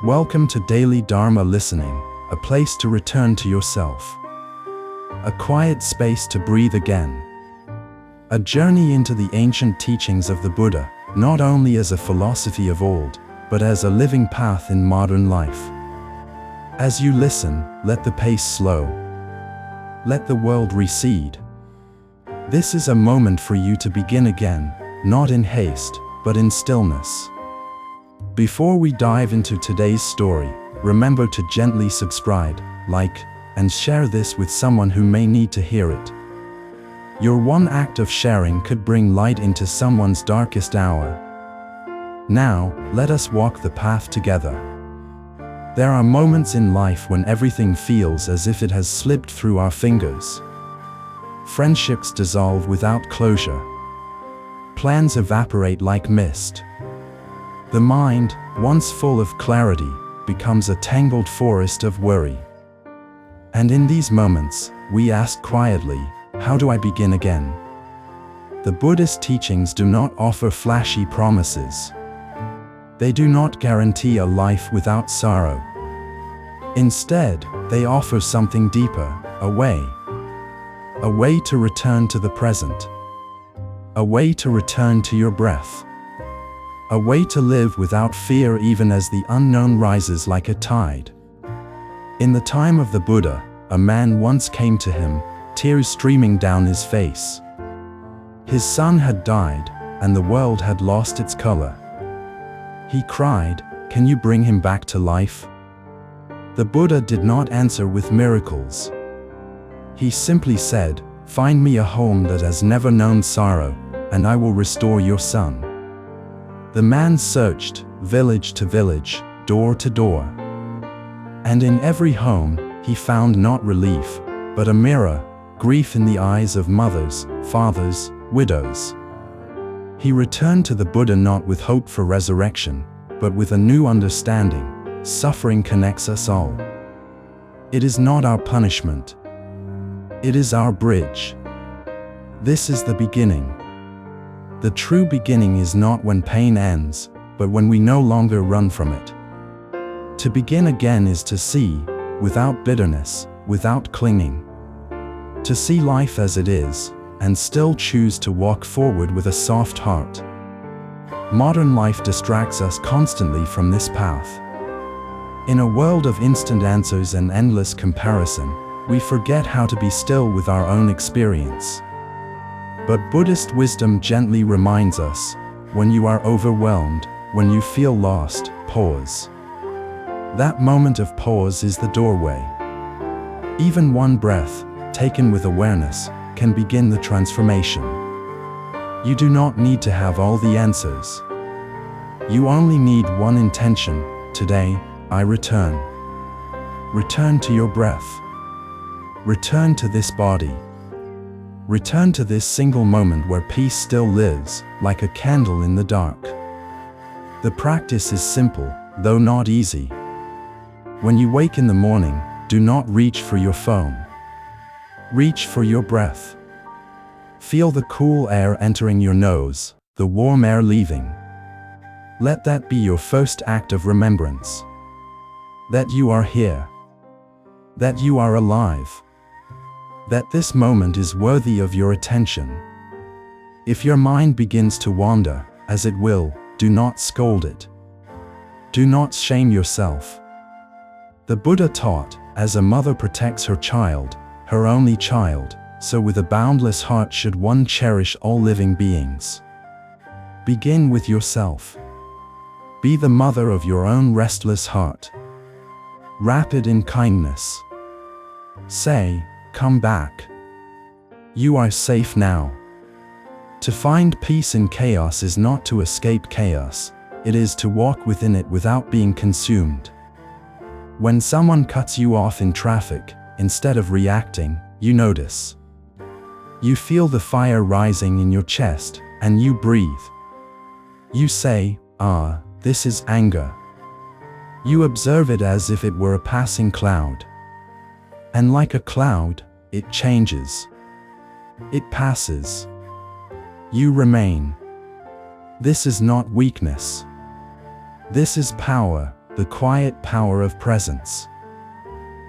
Welcome to Daily Dharma Listening, a place to return to yourself. A quiet space to breathe again. A journey into the ancient teachings of the Buddha, not only as a philosophy of old, but as a living path in modern life. As you listen, let the pace slow. Let the world recede. This is a moment for you to begin again, not in haste, but in stillness. Before we dive into today's story, remember to gently subscribe, like, and share this with someone who may need to hear it. Your one act of sharing could bring light into someone's darkest hour. Now, let us walk the path together. There are moments in life when everything feels as if it has slipped through our fingers. Friendships dissolve without closure. Plans evaporate like mist. The mind, once full of clarity, becomes a tangled forest of worry. And in these moments, we ask quietly, how do I begin again? The Buddhist teachings do not offer flashy promises. They do not guarantee a life without sorrow. Instead, they offer something deeper, a way to return to the present, a way to return to your breath. A way to live without fear even as the unknown rises like a tide. In the time of the Buddha, a man once came to him, tears streaming down his face. His son had died, and the world had lost its color. He cried, "Can you bring him back to life?" The Buddha did not answer with miracles. He simply said, "Find me a home that has never known sorrow, and I will restore your son." The man searched, village to village, door to door. And in every home, he found not relief, but a mirror, grief in the eyes of mothers, fathers, widows. He returned to the Buddha not with hope for resurrection, but with a new understanding: suffering connects us all. It is not our punishment. It is our bridge. This is the beginning. The true beginning is not when pain ends, but when we no longer run from it. To begin again is to see, without bitterness, without clinging. To see life as it is, and still choose to walk forward with a soft heart. Modern life distracts us constantly from this path. In a world of instant answers and endless comparison, we forget how to be still with our own experience. But Buddhist wisdom gently reminds us, when you are overwhelmed, when you feel lost, pause. That moment of pause is the doorway. Even one breath, taken with awareness, can begin the transformation. You do not need to have all the answers. You only need one intention: today, I return. Return to your breath. Return to this body. Return to this single moment where peace still lives, like a candle in the dark. The practice is simple, though not easy. When you wake in the morning, do not reach for your phone. Reach for your breath. Feel the cool air entering your nose, the warm air leaving. Let that be your first act of remembrance. That you are here. That you are alive. That this moment is worthy of your attention. If your mind begins to wander, as it will, do not scold it. Do not shame yourself. The Buddha taught, as a mother protects her child, her only child, so with a boundless heart should one cherish all living beings. Begin with yourself. Be the mother of your own restless heart. Wrap it in kindness. Say, "Come back. You are safe now." To find peace in chaos is not to escape chaos, it is to walk within it without being consumed. When someone cuts you off in traffic, instead of reacting, you notice. You feel the fire rising in your chest, and you breathe. You say, this is anger. You observe it as if it were a passing cloud. And like a cloud, it changes. It passes. You remain. This is not weakness. This is power, the quiet power of presence.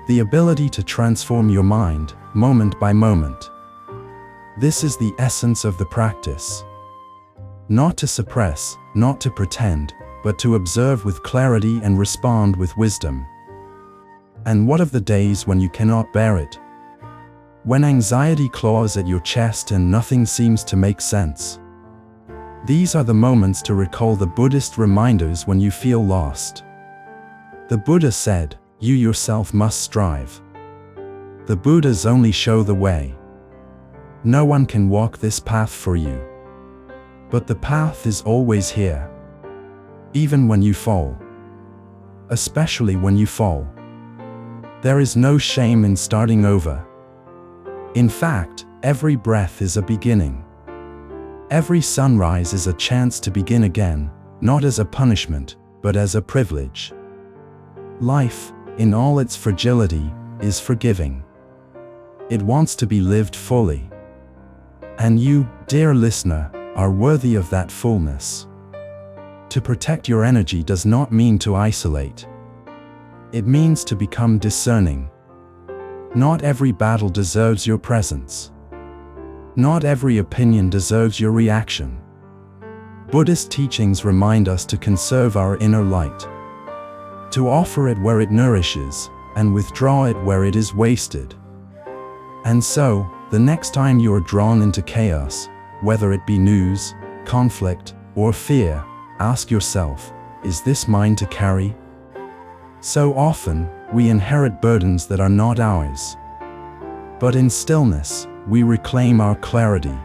The ability to transform your mind, moment by moment. This is the essence of the practice. Not to suppress, not to pretend, but to observe with clarity and respond with wisdom. And what of the days when you cannot bear it? When anxiety claws at your chest and nothing seems to make sense? These are the moments to recall the Buddhist reminders when you feel lost. The Buddha said, "You yourself must strive." The Buddhas only show the way. No one can walk this path for you. But the path is always here. Even when you fall. Especially when you fall. There is no shame in starting over. In fact, every breath is a beginning. Every sunrise is a chance to begin again, not as a punishment, but as a privilege. Life, in all its fragility, is forgiving. It wants to be lived fully. And you, dear listener, are worthy of that fullness. To protect your energy does not mean to isolate. It means to become discerning. Not every battle deserves your presence. Not every opinion deserves your reaction. Buddhist teachings remind us to conserve our inner light, to offer it where it nourishes, and withdraw it where it is wasted. And so, the next time you are drawn into chaos, whether it be news, conflict, or fear, ask yourself, is this mine to carry? So often, we inherit burdens that are not ours. But in stillness, we reclaim our clarity.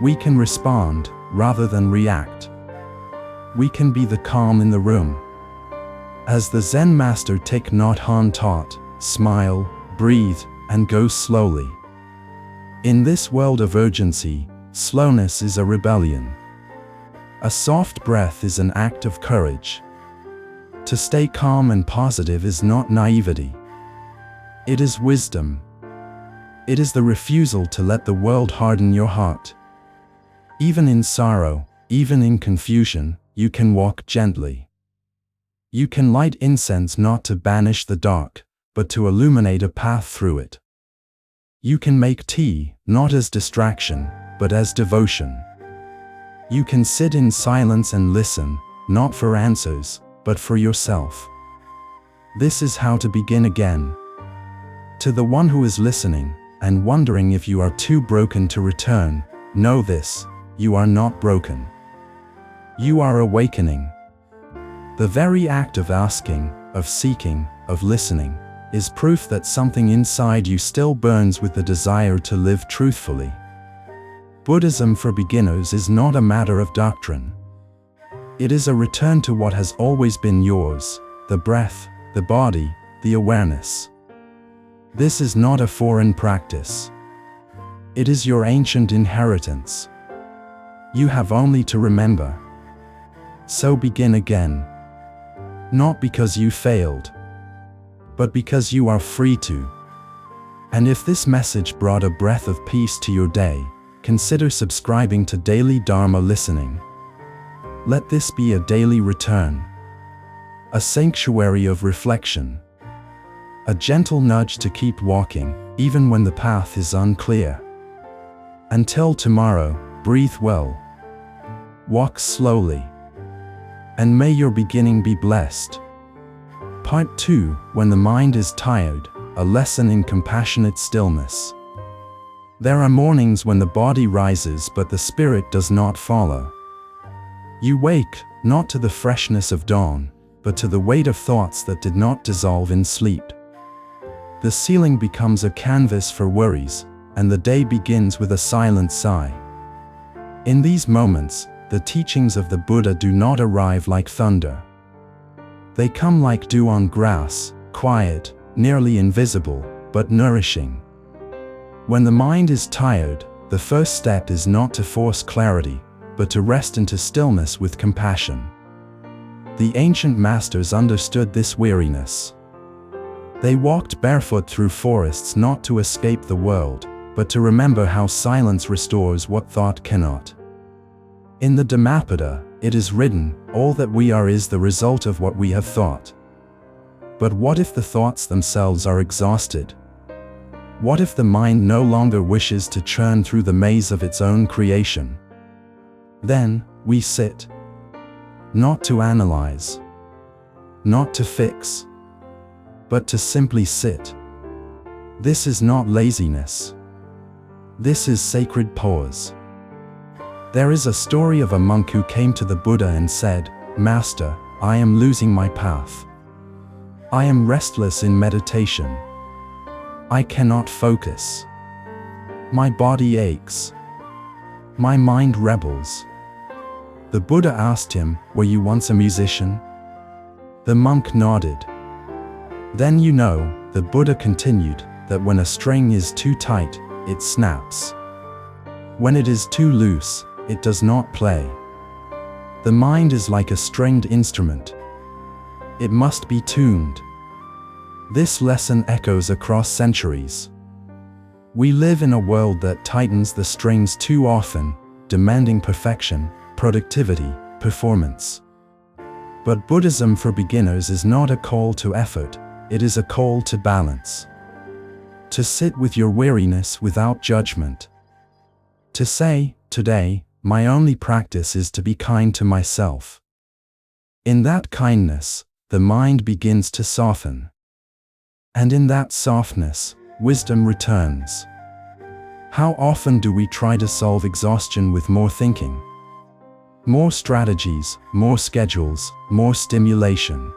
We can respond, rather than react. We can be the calm in the room. As the Zen master Thich Nhat Hanh taught, smile, breathe, and go slowly. In this world of urgency, slowness is a rebellion. A soft breath is an act of courage. To stay calm and positive is not naivety. It is wisdom. It is the refusal to let the world harden your heart. Even in sorrow, even in confusion, you can walk gently. You can light incense not to banish the dark, but to illuminate a path through it. You can make tea, not as distraction, but as devotion. You can sit in silence and listen, not for answers, but for yourself. This is how to begin again. To the one who is listening, and wondering if you are too broken to return, know this, you are not broken. You are awakening. The very act of asking, of seeking, of listening, is proof that something inside you still burns with the desire to live truthfully. Buddhism for beginners is not a matter of doctrine. It is a return to what has always been yours, the breath, the body, the awareness. This is not a foreign practice. It is your ancient inheritance. You have only to remember. So begin again. Not because you failed, but because you are free to. And if this message brought a breath of peace to your day, consider subscribing to Daily Dharma Listening. Let this be a daily return, a sanctuary of reflection, a gentle nudge to keep walking, even when the path is unclear. Until tomorrow, breathe well, walk slowly, and may your beginning be blessed. Part 2, When the Mind is Tired, a lesson in compassionate stillness. There are mornings when the body rises but the spirit does not follow. You wake, not to the freshness of dawn, but to the weight of thoughts that did not dissolve in sleep. The ceiling becomes a canvas for worries, and the day begins with a silent sigh. In these moments, the teachings of the Buddha do not arrive like thunder. They come like dew on grass, quiet, nearly invisible, but nourishing. When the mind is tired, the first step is not to force clarity, but to rest into stillness with compassion. The ancient masters understood this weariness. They walked barefoot through forests not to escape the world, but to remember how silence restores what thought cannot. In the Dhammapada, it is written, all that we are is the result of what we have thought. But what if the thoughts themselves are exhausted? What if the mind no longer wishes to churn through the maze of its own creation? Then, we sit. Not to analyze. Not to fix. But to simply sit. This is not laziness. This is sacred pause. There is a story of a monk who came to the Buddha and said, "Master, I am losing my path. I am restless in meditation. I cannot focus. My body aches. My mind rebels." The Buddha asked him, "Were you once a musician?" The monk nodded. "Then you know," the Buddha continued, "that when a string is too tight, it snaps. When it is too loose, it does not play. The mind is like a stringed instrument. It must be tuned." This lesson echoes across centuries. We live in a world that tightens the strings too often, demanding perfection, productivity, performance. But Buddhism for beginners is not a call to effort, it is a call to balance. To sit with your weariness without judgment. To say, today, my only practice is to be kind to myself. In that kindness, the mind begins to soften. And in that softness, wisdom returns. How often do we try to solve exhaustion with more thinking? More strategies, more schedules, more stimulation.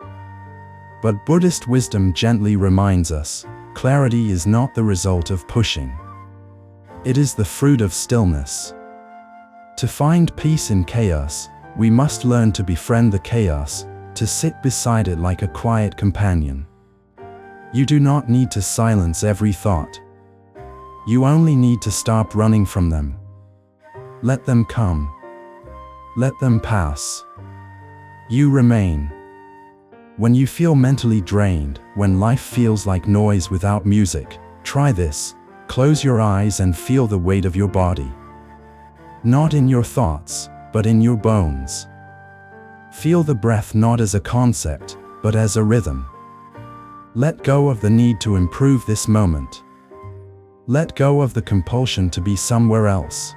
But Buddhist wisdom gently reminds us, clarity is not the result of pushing. It is the fruit of stillness. To find peace in chaos, we must learn to befriend the chaos, to sit beside it like a quiet companion. You do not need to silence every thought. You only need to stop running from them. Let them come. Let them pass. You remain. When you feel mentally drained, when life feels like noise without music, try this. Close your eyes and feel the weight of your body. Not in your thoughts, but in your bones. Feel the breath not as a concept, but as a rhythm. Let go of the need to improve this moment. Let go of the compulsion to be somewhere else.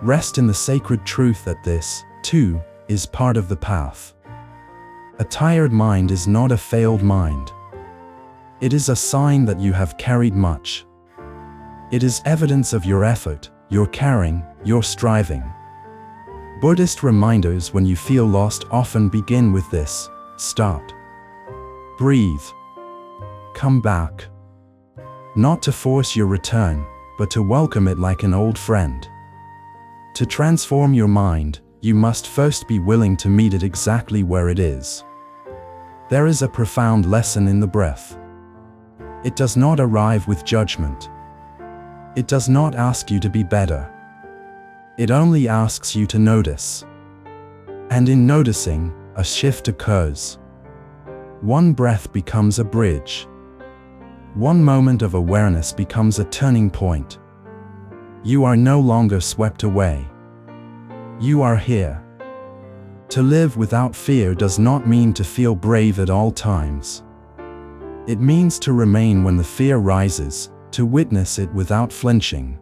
Rest in the sacred truth that this, too, is part of the path. A tired mind is not a failed mind. It is a sign that you have carried much. It is evidence of your effort, your caring, your striving. Buddhist reminders when you feel lost often begin with this: stop. Breathe. Come back. Not to force your return, but to welcome it like an old friend. To transform your mind, you must first be willing to meet it exactly where it is. There is a profound lesson in the breath. It does not arrive with judgment. It does not ask you to be better. It only asks you to notice. And in noticing, a shift occurs. One breath becomes a bridge. One moment of awareness becomes a turning point. You are no longer swept away. You are here. To live without fear does not mean to feel brave at all times. It means to remain when the fear rises, to witness it without flinching.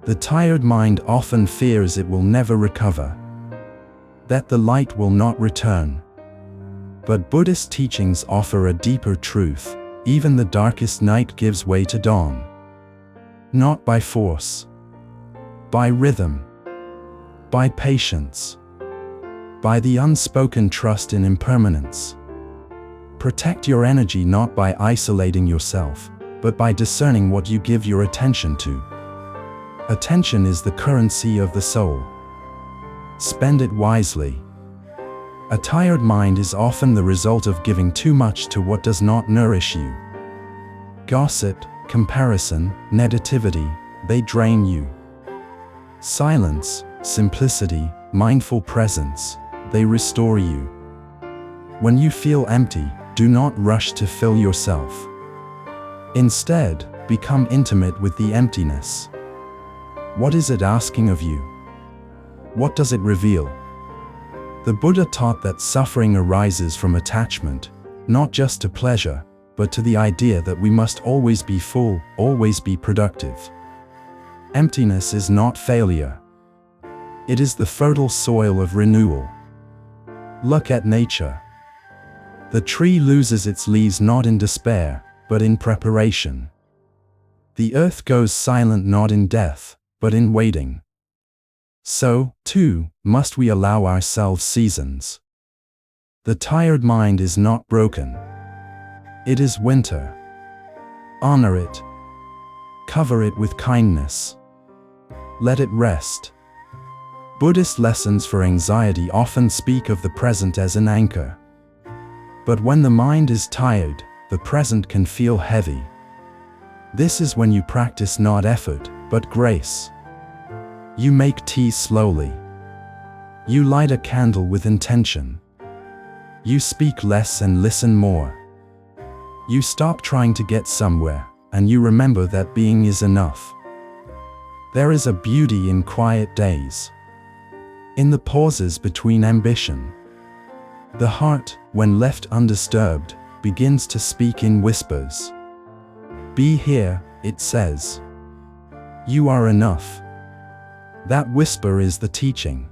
The tired mind often fears it will never recover, that the light will not return. But Buddhist teachings offer a deeper truth: even the darkest night gives way to dawn. Not by force, by rhythm, by patience, by the unspoken trust in impermanence. Protect your energy not by isolating yourself, but by discerning what you give your attention to. Attention is the currency of the soul. Spend it wisely. A tired mind is often the result of giving too much to what does not nourish you. Gossip, comparison, negativity, they drain you. Silence, simplicity, mindful presence, they restore you. When you feel empty, do not rush to fill yourself. Instead, become intimate with the emptiness. What is it asking of you? What does it reveal? The Buddha taught that suffering arises from attachment, not just to pleasure, but to the idea that we must always be full, always be productive. Emptiness is not failure. It is the fertile soil of renewal. Look at nature. The tree loses its leaves not in despair, but in preparation. The earth goes silent not in death, but in waiting. So, too, must we allow ourselves seasons. The tired mind is not broken. It is winter. Honor it. Cover it with kindness. Let it rest. Buddhist lessons for anxiety often speak of the present as an anchor. But when the mind is tired, the present can feel heavy. This is when you practice not effort, but grace. You make tea slowly. You light a candle with intention. You speak less and listen more. You stop trying to get somewhere, and you remember that being is enough. There is a beauty in quiet days. In the pauses between ambition. The heart, when left undisturbed, begins to speak in whispers. Be here, it says. You are enough. That whisper is the teaching.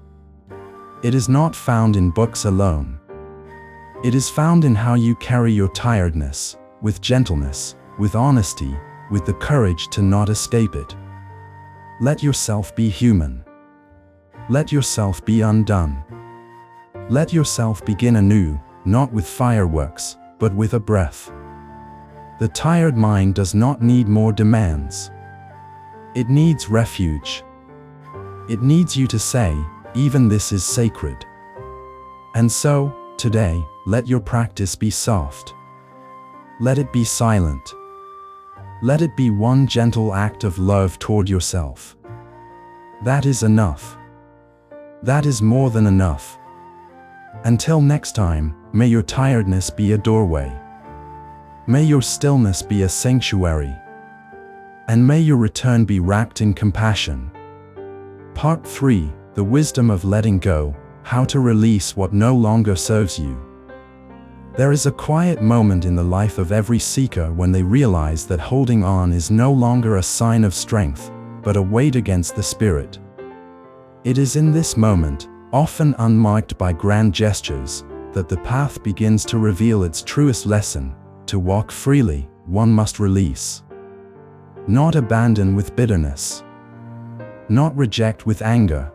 It is not found in books alone. It is found in how you carry your tiredness, with gentleness, with honesty, with the courage to not escape it. Let yourself be human. Let yourself be undone. Let yourself begin anew, not with fireworks, but with a breath. The tired mind does not need more demands. It needs refuge. It needs you to say, even this is sacred. And so, today, let your practice be soft. Let it be silent. Let it be one gentle act of love toward yourself. That is enough. That is more than enough. Until next time, may your tiredness be a doorway. May your stillness be a sanctuary. And may your return be wrapped in compassion. Part 3, The Wisdom of Letting Go, How to Release What No Longer Serves You. There is a quiet moment in the life of every seeker when they realize that holding on is no longer a sign of strength, but a weight against the spirit. It is in this moment, often unmarked by grand gestures, that the path begins to reveal its truest lesson. To walk freely, one must release. Not abandon with bitterness. Not reject with anger.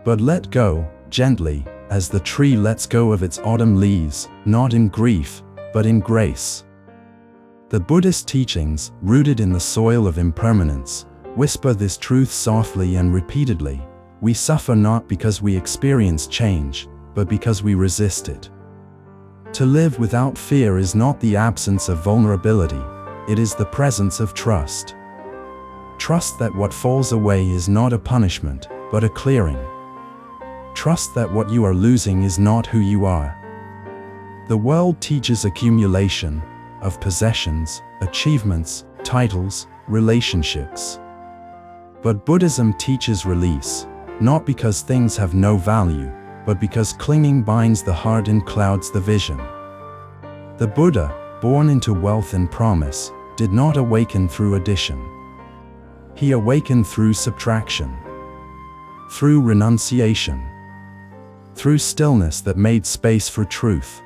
But let go, gently, as the tree lets go of its autumn leaves, not in grief, but in grace. The Buddhist teachings, rooted in the soil of impermanence, whisper this truth softly and repeatedly. We suffer not because we experience change, but because we resist it. To live without fear is not the absence of vulnerability, it is the presence of trust. Trust that what falls away is not a punishment, but a clearing. Trust that what you are losing is not who you are. The world teaches accumulation of possessions, achievements, titles, relationships. But Buddhism teaches release, not because things have no value, but because clinging binds the heart and clouds the vision. The Buddha, born into wealth and promise, did not awaken through addition. He awakened through subtraction, through renunciation, through stillness that made space for truth.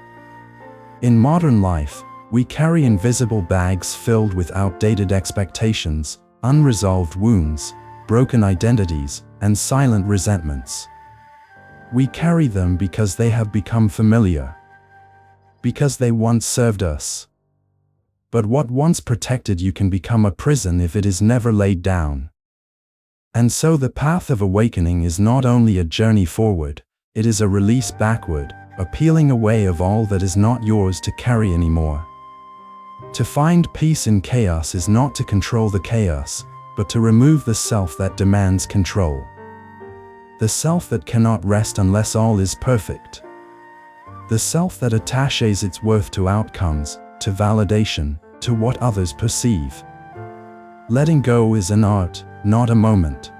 In modern life, we carry invisible bags filled with outdated expectations, unresolved wounds, broken identities, and silent resentments. We carry them because they have become familiar, because they once served us. But what once protected you can become a prison if it is never laid down. And so the path of awakening is not only a journey forward, it is a release backward, a peeling away of all that is not yours to carry anymore. To find peace in chaos is not to control the chaos, but to remove the self that demands control. The self that cannot rest unless all is perfect. The self that attaches its worth to outcomes, to validation, to what others perceive. Letting go is an art, not a moment.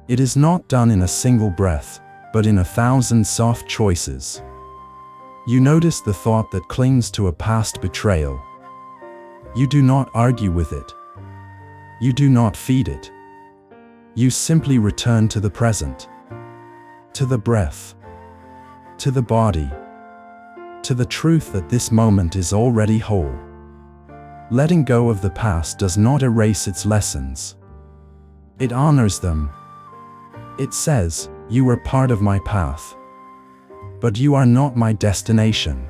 It is not done in a single breath, but in 1,000 soft choices. You notice the thought that clings to a past betrayal. You do not argue with it. You do not feed it. You simply return to the present, to the breath, to the body, to the truth that this moment is already whole. Letting go of the past does not erase its lessons. It honors them. It says, "You were part of my path, but you are not my destination."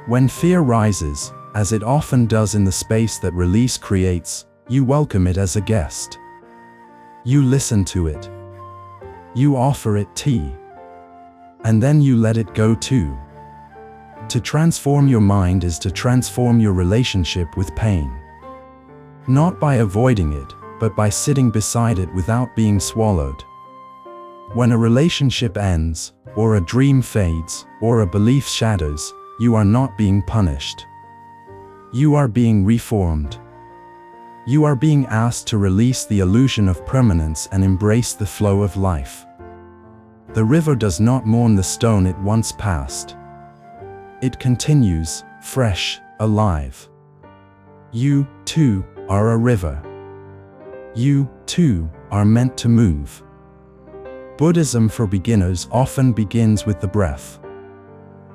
When fear rises, as it often does in the space that release creates, you welcome it as a guest. You listen to it. You offer it tea. And then you let it go too. To transform your mind is to transform your relationship with pain. Not by avoiding it, but by sitting beside it without being swallowed. When a relationship ends, or a dream fades, or a belief shatters, you are not being punished. You are being reformed. You are being asked to release the illusion of permanence and embrace the flow of life. The river does not mourn the stone it once passed. It continues, fresh, alive. You, too, are a river. You, too, are meant to move. Buddhism for beginners often begins with the breath.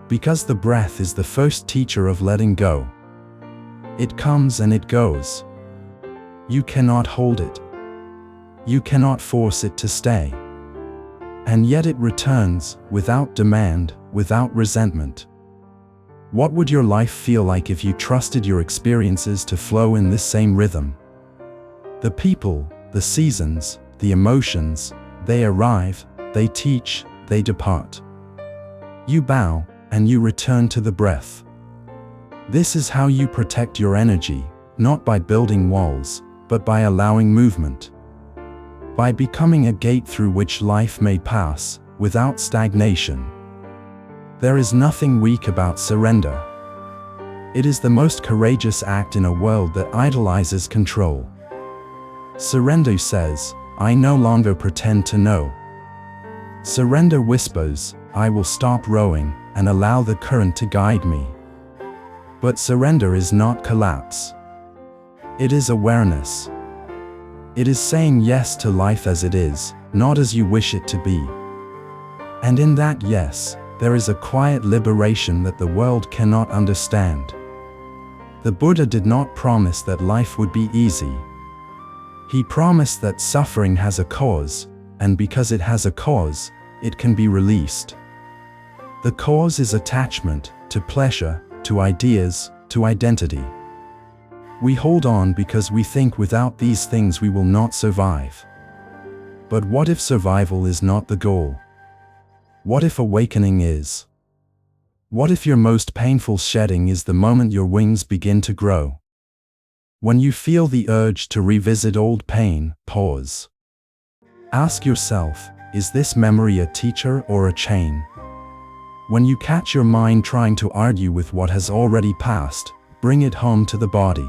Because the breath is the first teacher of letting go. It comes and it goes. You cannot hold it. You cannot force it to stay. And yet it returns, without demand, without resentment. What would your life feel like if you trusted your experiences to flow in this same rhythm? The people, the seasons, the emotions, they arrive, they teach, they depart. You bow, and you return to the breath. This is how you protect your energy, not by building walls, but by allowing movement. By becoming a gate through which life may pass, without stagnation. There is nothing weak about surrender. It is the most courageous act in a world that idolizes control. Surrender says, "I no longer pretend to know." Surrender whispers, "I will stop rowing and allow the current to guide me." But surrender is not collapse. It is awareness. It is saying yes to life as it is, not as you wish it to be. And in that yes, there is a quiet liberation that the world cannot understand. The Buddha did not promise that life would be easy. He promised that suffering has a cause, and because it has a cause, it can be released. The cause is attachment, to pleasure, to ideas, to identity. We hold on because we think without these things we will not survive. But what if survival is not the goal? What if awakening is? What if your most painful shedding is the moment your wings begin to grow? When you feel the urge to revisit old pain, pause. Ask yourself, is this memory a teacher or a chain? When you catch your mind trying to argue with what has already passed, bring it home to the body.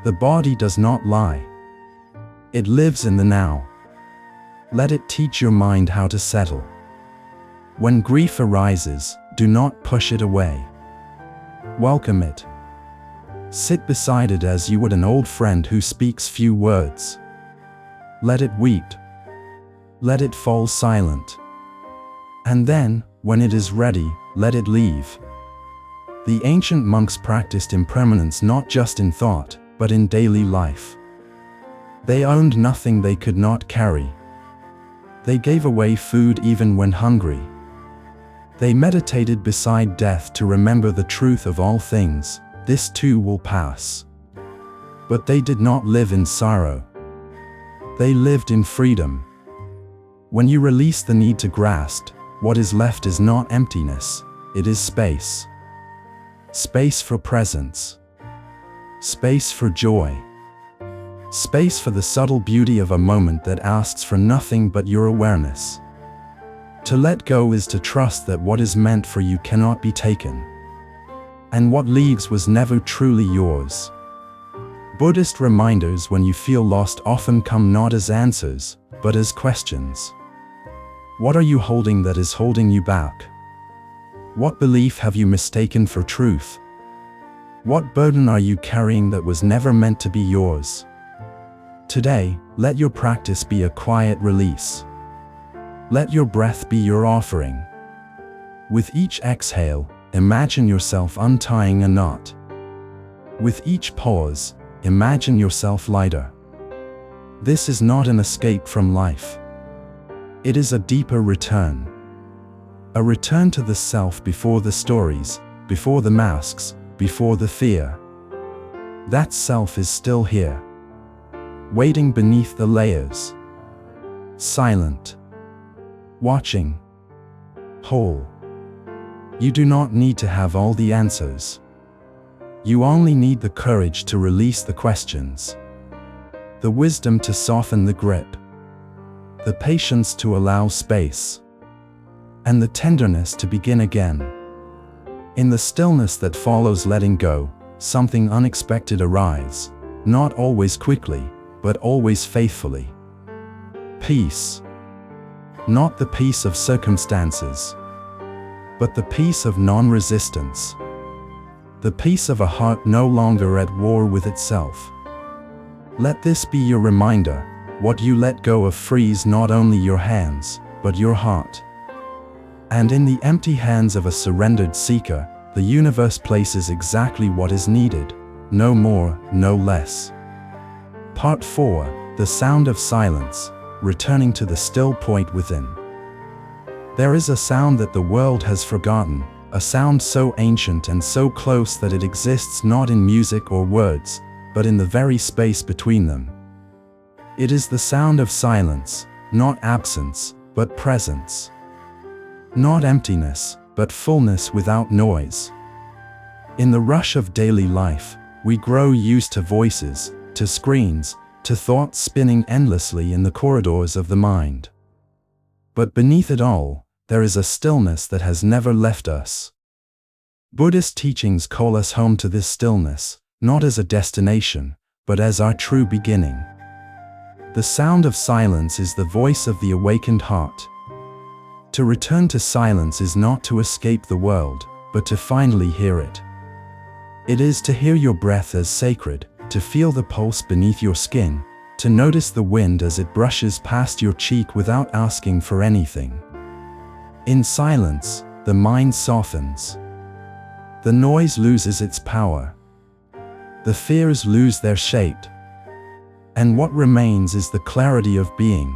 The body does not lie. It lives in the now. Let it teach your mind how to settle. When grief arises, do not push it away. Welcome it. Sit beside it as you would an old friend who speaks few words. Let it weep. Let it fall silent. And then, when it is ready, let it leave. The ancient monks practiced impermanence not just in thought, but in daily life. They owned nothing they could not carry. They gave away food even when hungry. They meditated beside death to remember the truth of all things, this too will pass. But they did not live in sorrow. They lived in freedom. When you release the need to grasp, what is left is not emptiness, it is space. Space for presence. Space for joy. Space for the subtle beauty of a moment that asks for nothing but your awareness. To let go is to trust that what is meant for you cannot be taken. And what leaves was never truly yours. Buddhist reminders when you feel lost often come not as answers, but as questions. What are you holding that is holding you back? What belief have you mistaken for truth? What burden are you carrying that was never meant to be yours? Today, let your practice be a quiet release. Let your breath be your offering. With each exhale, imagine yourself untying a knot. With each pause, imagine yourself lighter. This is not an escape from life. It is a deeper return. A return to the self before the stories, before the masks, before the fear. That self is still here, waiting beneath the layers. Silent. Watching. Whole. You do not need to have all the answers. You only need the courage to release the questions, the wisdom to soften the grip, the patience to allow space, and the tenderness to begin again. In the stillness that follows letting go, something unexpected arrives, not always quickly, but always faithfully. Peace. Not the peace of circumstances, but the peace of non-resistance. The peace of a heart no longer at war with itself. Let this be your reminder: what you let go of frees not only your hands, but your heart. And in the empty hands of a surrendered seeker, the universe places exactly what is needed, no more, no less. Part 4: The Sound of Silence, returning to the still point within. There is a sound that the world has forgotten, a sound so ancient and so close that it exists not in music or words, but in the very space between them. It is the sound of silence, not absence, but presence. Not emptiness, but fullness without noise. In the rush of daily life, we grow used to voices, to screens, to thoughts spinning endlessly in the corridors of the mind. But beneath it all, there is a stillness that has never left us. Buddhist teachings call us home to this stillness, not as a destination, but as our true beginning. The sound of silence is the voice of the awakened heart. To return to silence is not to escape the world, but to finally hear it. It is to hear your breath as sacred, to feel the pulse beneath your skin, to notice the wind as it brushes past your cheek without asking for anything. In silence, the mind softens. The noise loses its power. The fears lose their shape. And what remains is the clarity of being.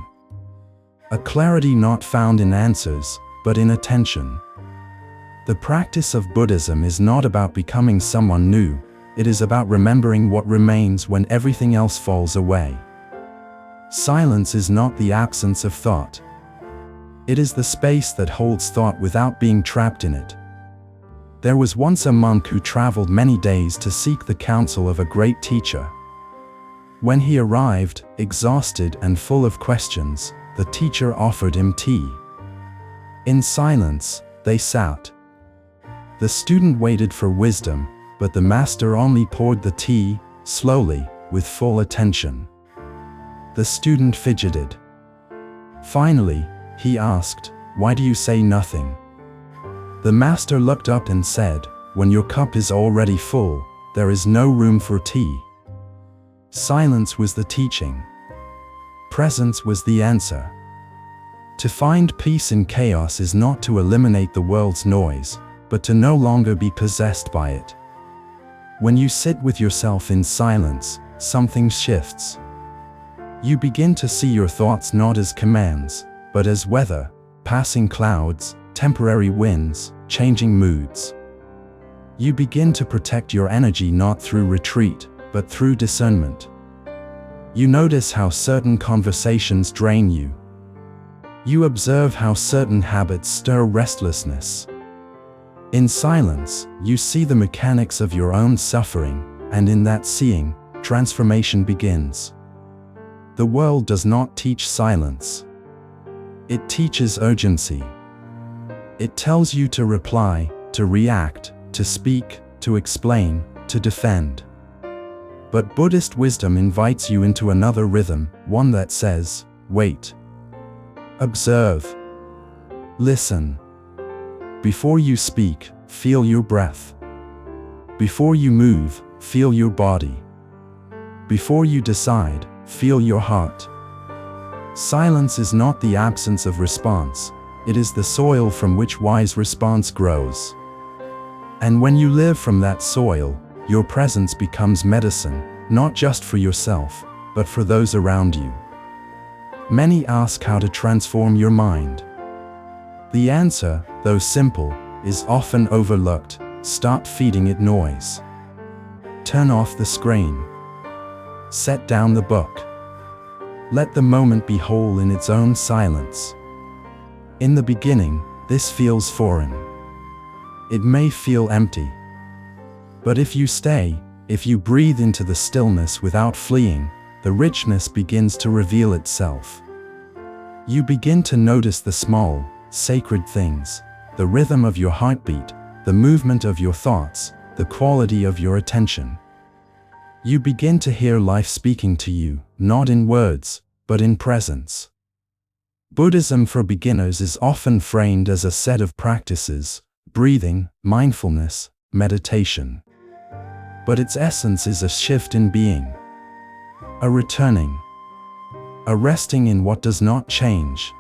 A clarity not found in answers, but in attention. The practice of Buddhism is not about becoming someone new, it is about remembering what remains when everything else falls away. Silence is not the absence of thought. It is the space that holds thought without being trapped in it. There was once a monk who traveled many days to seek the counsel of a great teacher. When he arrived, exhausted and full of questions, the teacher offered him tea. In silence, they sat. The student waited for wisdom, but the master only poured the tea, slowly, with full attention. The student fidgeted. Finally, he asked, "Why do you say nothing?" The master looked up and said, "When your cup is already full, there is no room for tea." Silence was the teaching. Presence was the answer. To find peace in chaos is not to eliminate the world's noise, but to no longer be possessed by it. When you sit with yourself in silence, something shifts. You begin to see your thoughts not as commands, but as weather, passing clouds, temporary winds, changing moods. You begin to protect your energy not through retreat, but through discernment. You notice how certain conversations drain you. You observe how certain habits stir restlessness. In silence, you see the mechanics of your own suffering, and in that seeing, transformation begins. The world does not teach silence. It teaches urgency. It tells you to reply, to react, to speak, to explain, to defend. But Buddhist wisdom invites you into another rhythm, one that says, wait. Observe. Listen. Before you speak, feel your breath. Before you move, feel your body. Before you decide, feel your heart. Silence is not the absence of response, it is the soil from which wise response grows. And when you live from that soil, your presence becomes medicine, not just for yourself, but for those around you. Many ask how to transform your mind. The answer, though simple, is often overlooked. Stop feeding it noise. Turn off the screen. Set down the book. Let the moment be whole in its own silence. In the beginning, this feels foreign. It may feel empty. But if you stay, if you breathe into the stillness without fleeing, the richness begins to reveal itself. You begin to notice the small, sacred things, the rhythm of your heartbeat, the movement of your thoughts, the quality of your attention. You begin to hear life speaking to you, not in words, but in presence. Buddhism for beginners is often framed as a set of practices, breathing, mindfulness, meditation. But its essence is a shift in being, a returning, a resting in what does not change.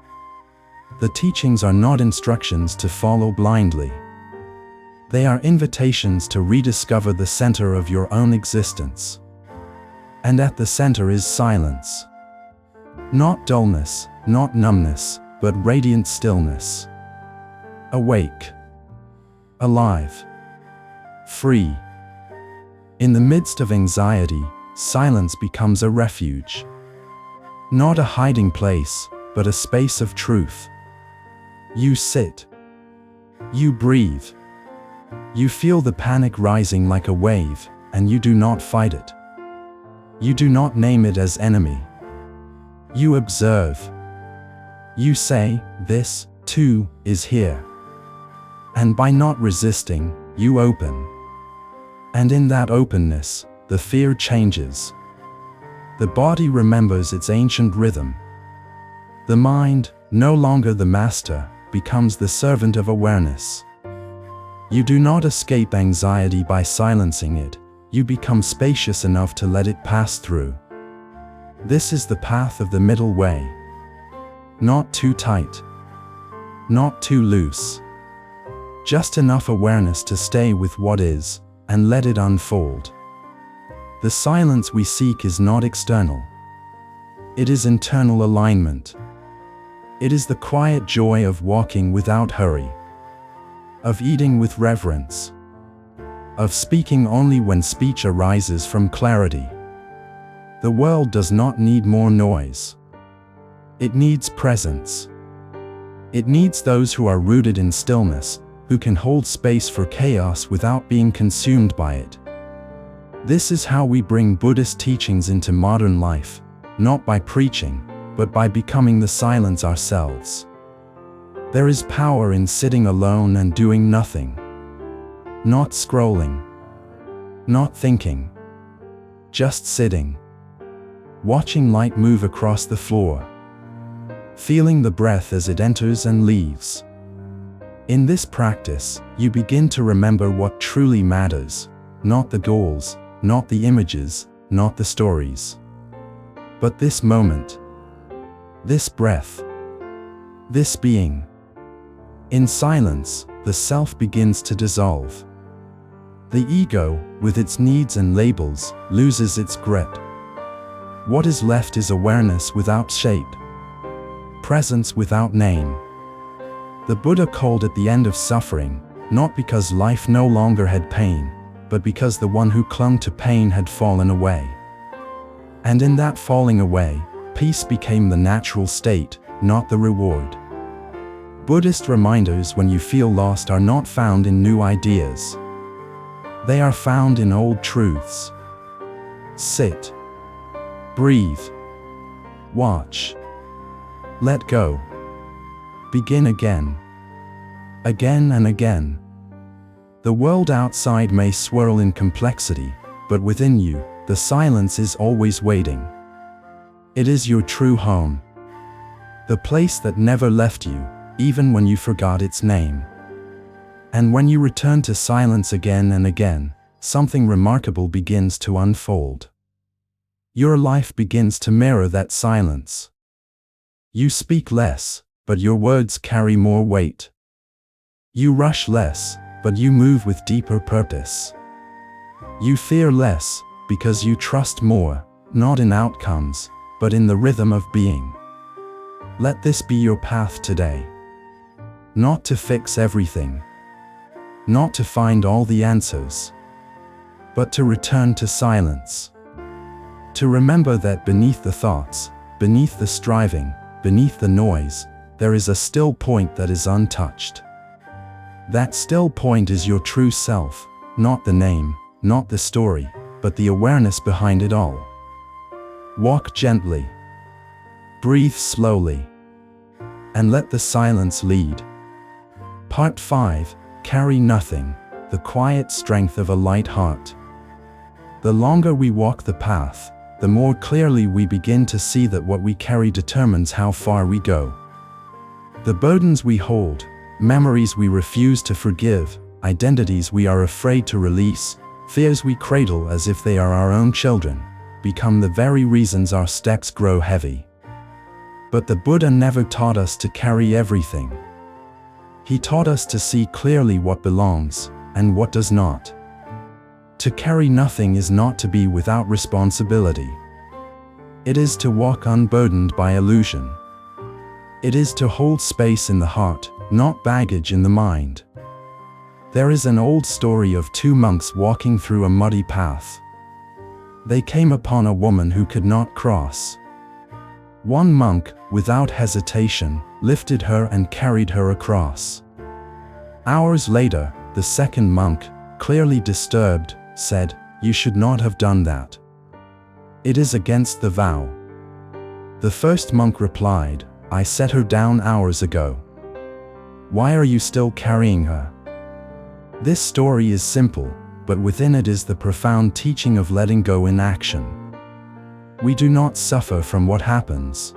The teachings are not instructions to follow blindly. They are invitations to rediscover the center of your own existence. And at the center is silence. Not dullness, not numbness, but radiant stillness. Awake. Alive. Free. In the midst of anxiety, silence becomes a refuge. Not a hiding place, but a space of truth. You sit. You breathe. You feel the panic rising like a wave, and you do not fight it. You do not name it as enemy. You observe. You say, this, too, is here. And by not resisting, you open. And in that openness, the fear changes. The body remembers its ancient rhythm. The mind, no longer the master, becomes the servant of awareness. You do not escape anxiety by silencing it, you become spacious enough to let it pass through. This is the path of the middle way. Not too tight. Not too loose. Just enough awareness to stay with what is, and let it unfold. The silence we seek is not external. It is internal alignment. It is the quiet joy of walking without hurry, of eating with reverence, of speaking only when speech arises from clarity. The world does not need more noise. It needs presence. It needs those who are rooted in stillness, who can hold space for chaos without being consumed by it. This is how we bring Buddhist teachings into modern life, not by preaching, but by becoming the silence ourselves. There is power in sitting alone and doing nothing. Not scrolling. Not thinking. Just sitting. Watching light move across the floor. Feeling the breath as it enters and leaves. In this practice, you begin to remember what truly matters, not the goals, not the images, not the stories. But this moment. This breath. This being. In silence, the self begins to dissolve. The ego, with its needs and labels, loses its grip. What is left is awareness without shape. Presence without name. The Buddha called it the end of suffering, not because life no longer had pain, but because the one who clung to pain had fallen away. And in that falling away, peace became the natural state, not the reward. Buddhist reminders when you feel lost are not found in new ideas. They are found in old truths. Sit. Breathe. Watch. Let go. Begin again. Again and again. The world outside may swirl in complexity, but within you, The silence is always waiting. It is your true home. The place that never left you, even when you forgot its name. And when you return to silence again and again, something remarkable begins to unfold. Your life begins to mirror that silence. You speak less, but your words carry more weight. You rush less, but you move with deeper purpose. You fear less, because you trust more, not in outcomes, but in the rhythm of being. Let this be your path today. Not to fix everything. Not to find all the answers. But to return to silence. To remember that beneath the thoughts, beneath the striving, beneath the noise, there is a still point that is untouched. That still point is your true self, not the name, not the story, but the awareness behind it all. Walk gently. Breathe slowly. And let the silence lead. Part 5. Carry nothing, the quiet strength of a light heart. The longer we walk the path, the more clearly we begin to see that what we carry determines how far we go. The burdens we hold, memories we refuse to forgive, identities we are afraid to release, fears we cradle as if they are our own children, become the very reasons our steps grow heavy. But the Buddha never taught us to carry everything. He taught us to see clearly what belongs and what does not. To carry nothing is not to be without responsibility. It is to walk unburdened by illusion. It is to hold space in the heart, not baggage in the mind. There is an old story of two monks walking through a muddy path. They came upon a woman who could not cross. One monk, without hesitation, lifted her and carried her across. Hours later, the second monk, clearly disturbed, said, "You should not have done that. It is against the vow." The first monk replied, "I set her down hours ago. Why are you still carrying her?" This story is simple, but within it is the profound teaching of letting go in action. We do not suffer from what happens.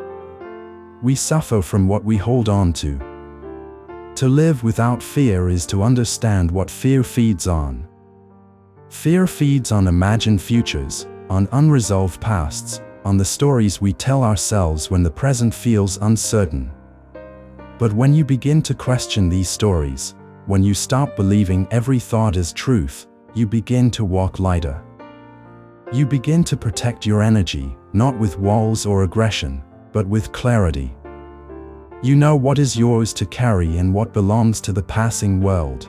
We suffer from what we hold on to. To live without fear is to understand what fear feeds on. Fear feeds on imagined futures, on unresolved pasts, on the stories we tell ourselves when the present feels uncertain. But when you begin to question these stories, when you stop believing every thought is truth, you begin to walk lighter. You begin to protect your energy, not with walls or aggression, but with clarity. You know what is yours to carry and what belongs to the passing world.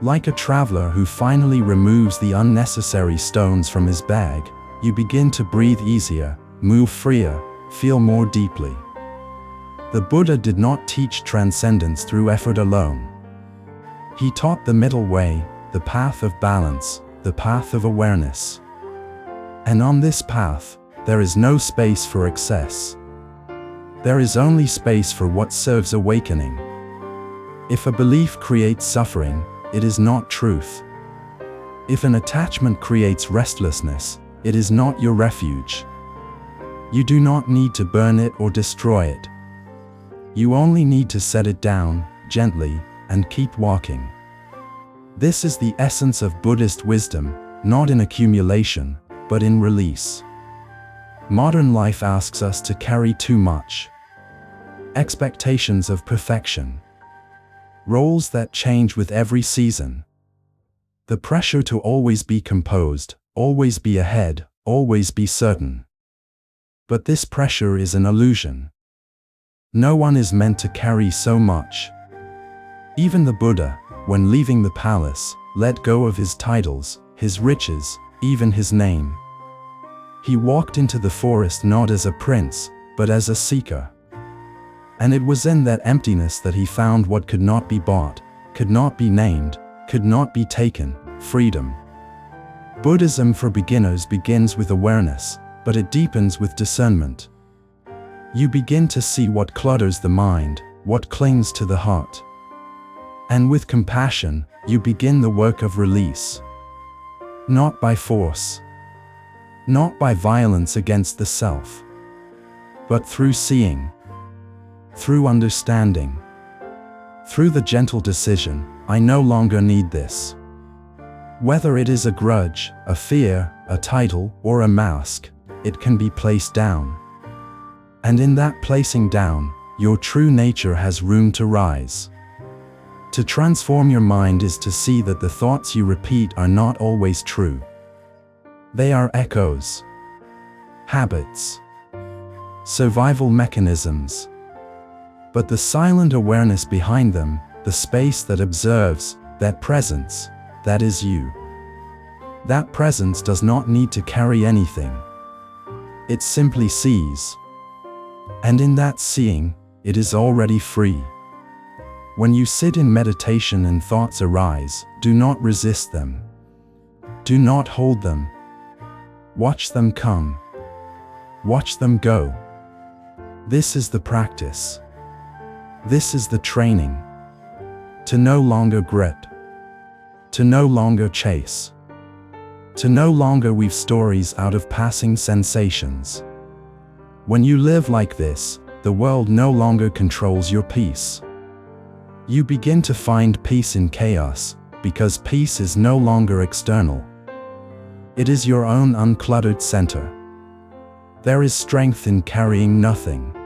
Like a traveler who finally removes the unnecessary stones from his bag, you begin to breathe easier, move freer, feel more deeply. The Buddha did not teach transcendence through effort alone. He taught the middle way, the path of balance, the path of awareness. And on this path, there is no space for excess. There is only space for what serves awakening. If a belief creates suffering, it is not truth. If an attachment creates restlessness, it is not your refuge. You do not need to burn it or destroy it. You only need to set it down, gently, and keep walking. This is the essence of Buddhist wisdom, not in accumulation, but in release. Modern life asks us to carry too much. Expectations of perfection. Roles that change with every season. The pressure to always be composed, always be ahead, always be certain. But this pressure is an illusion. No one is meant to carry so much. Even the Buddha, when leaving the palace, let go of his titles, his riches, even his name. He walked into the forest not as a prince, but as a seeker. And it was in that emptiness that he found what could not be bought, could not be named, could not be taken, freedom. Buddhism for beginners begins with awareness, but it deepens with discernment. You begin to see what clutters the mind, what clings to the heart. And with compassion, you begin the work of release. Not by force, not by violence against the self, but through seeing, through understanding, through the gentle decision, I no longer need this. Whether it is a grudge, a fear, a title, or a mask, it can be placed down. And in that placing down, your true nature has room to rise. To transform your mind is to see that the thoughts you repeat are not always true. They are echoes, habits, survival mechanisms. But the silent awareness behind them, the space that observes, that presence, that is you. That presence does not need to carry anything. It simply sees. And in that seeing, it is already free. When you sit in meditation and thoughts arise, do not resist them. Do not hold them. Watch them come. Watch them go. This is the practice. This is the training. To no longer grip. To no longer chase. To no longer weave stories out of passing sensations. When you live like this, the world no longer controls your peace. You begin to find peace in chaos, because peace is no longer external. It is your own uncluttered center. There is strength in carrying nothing.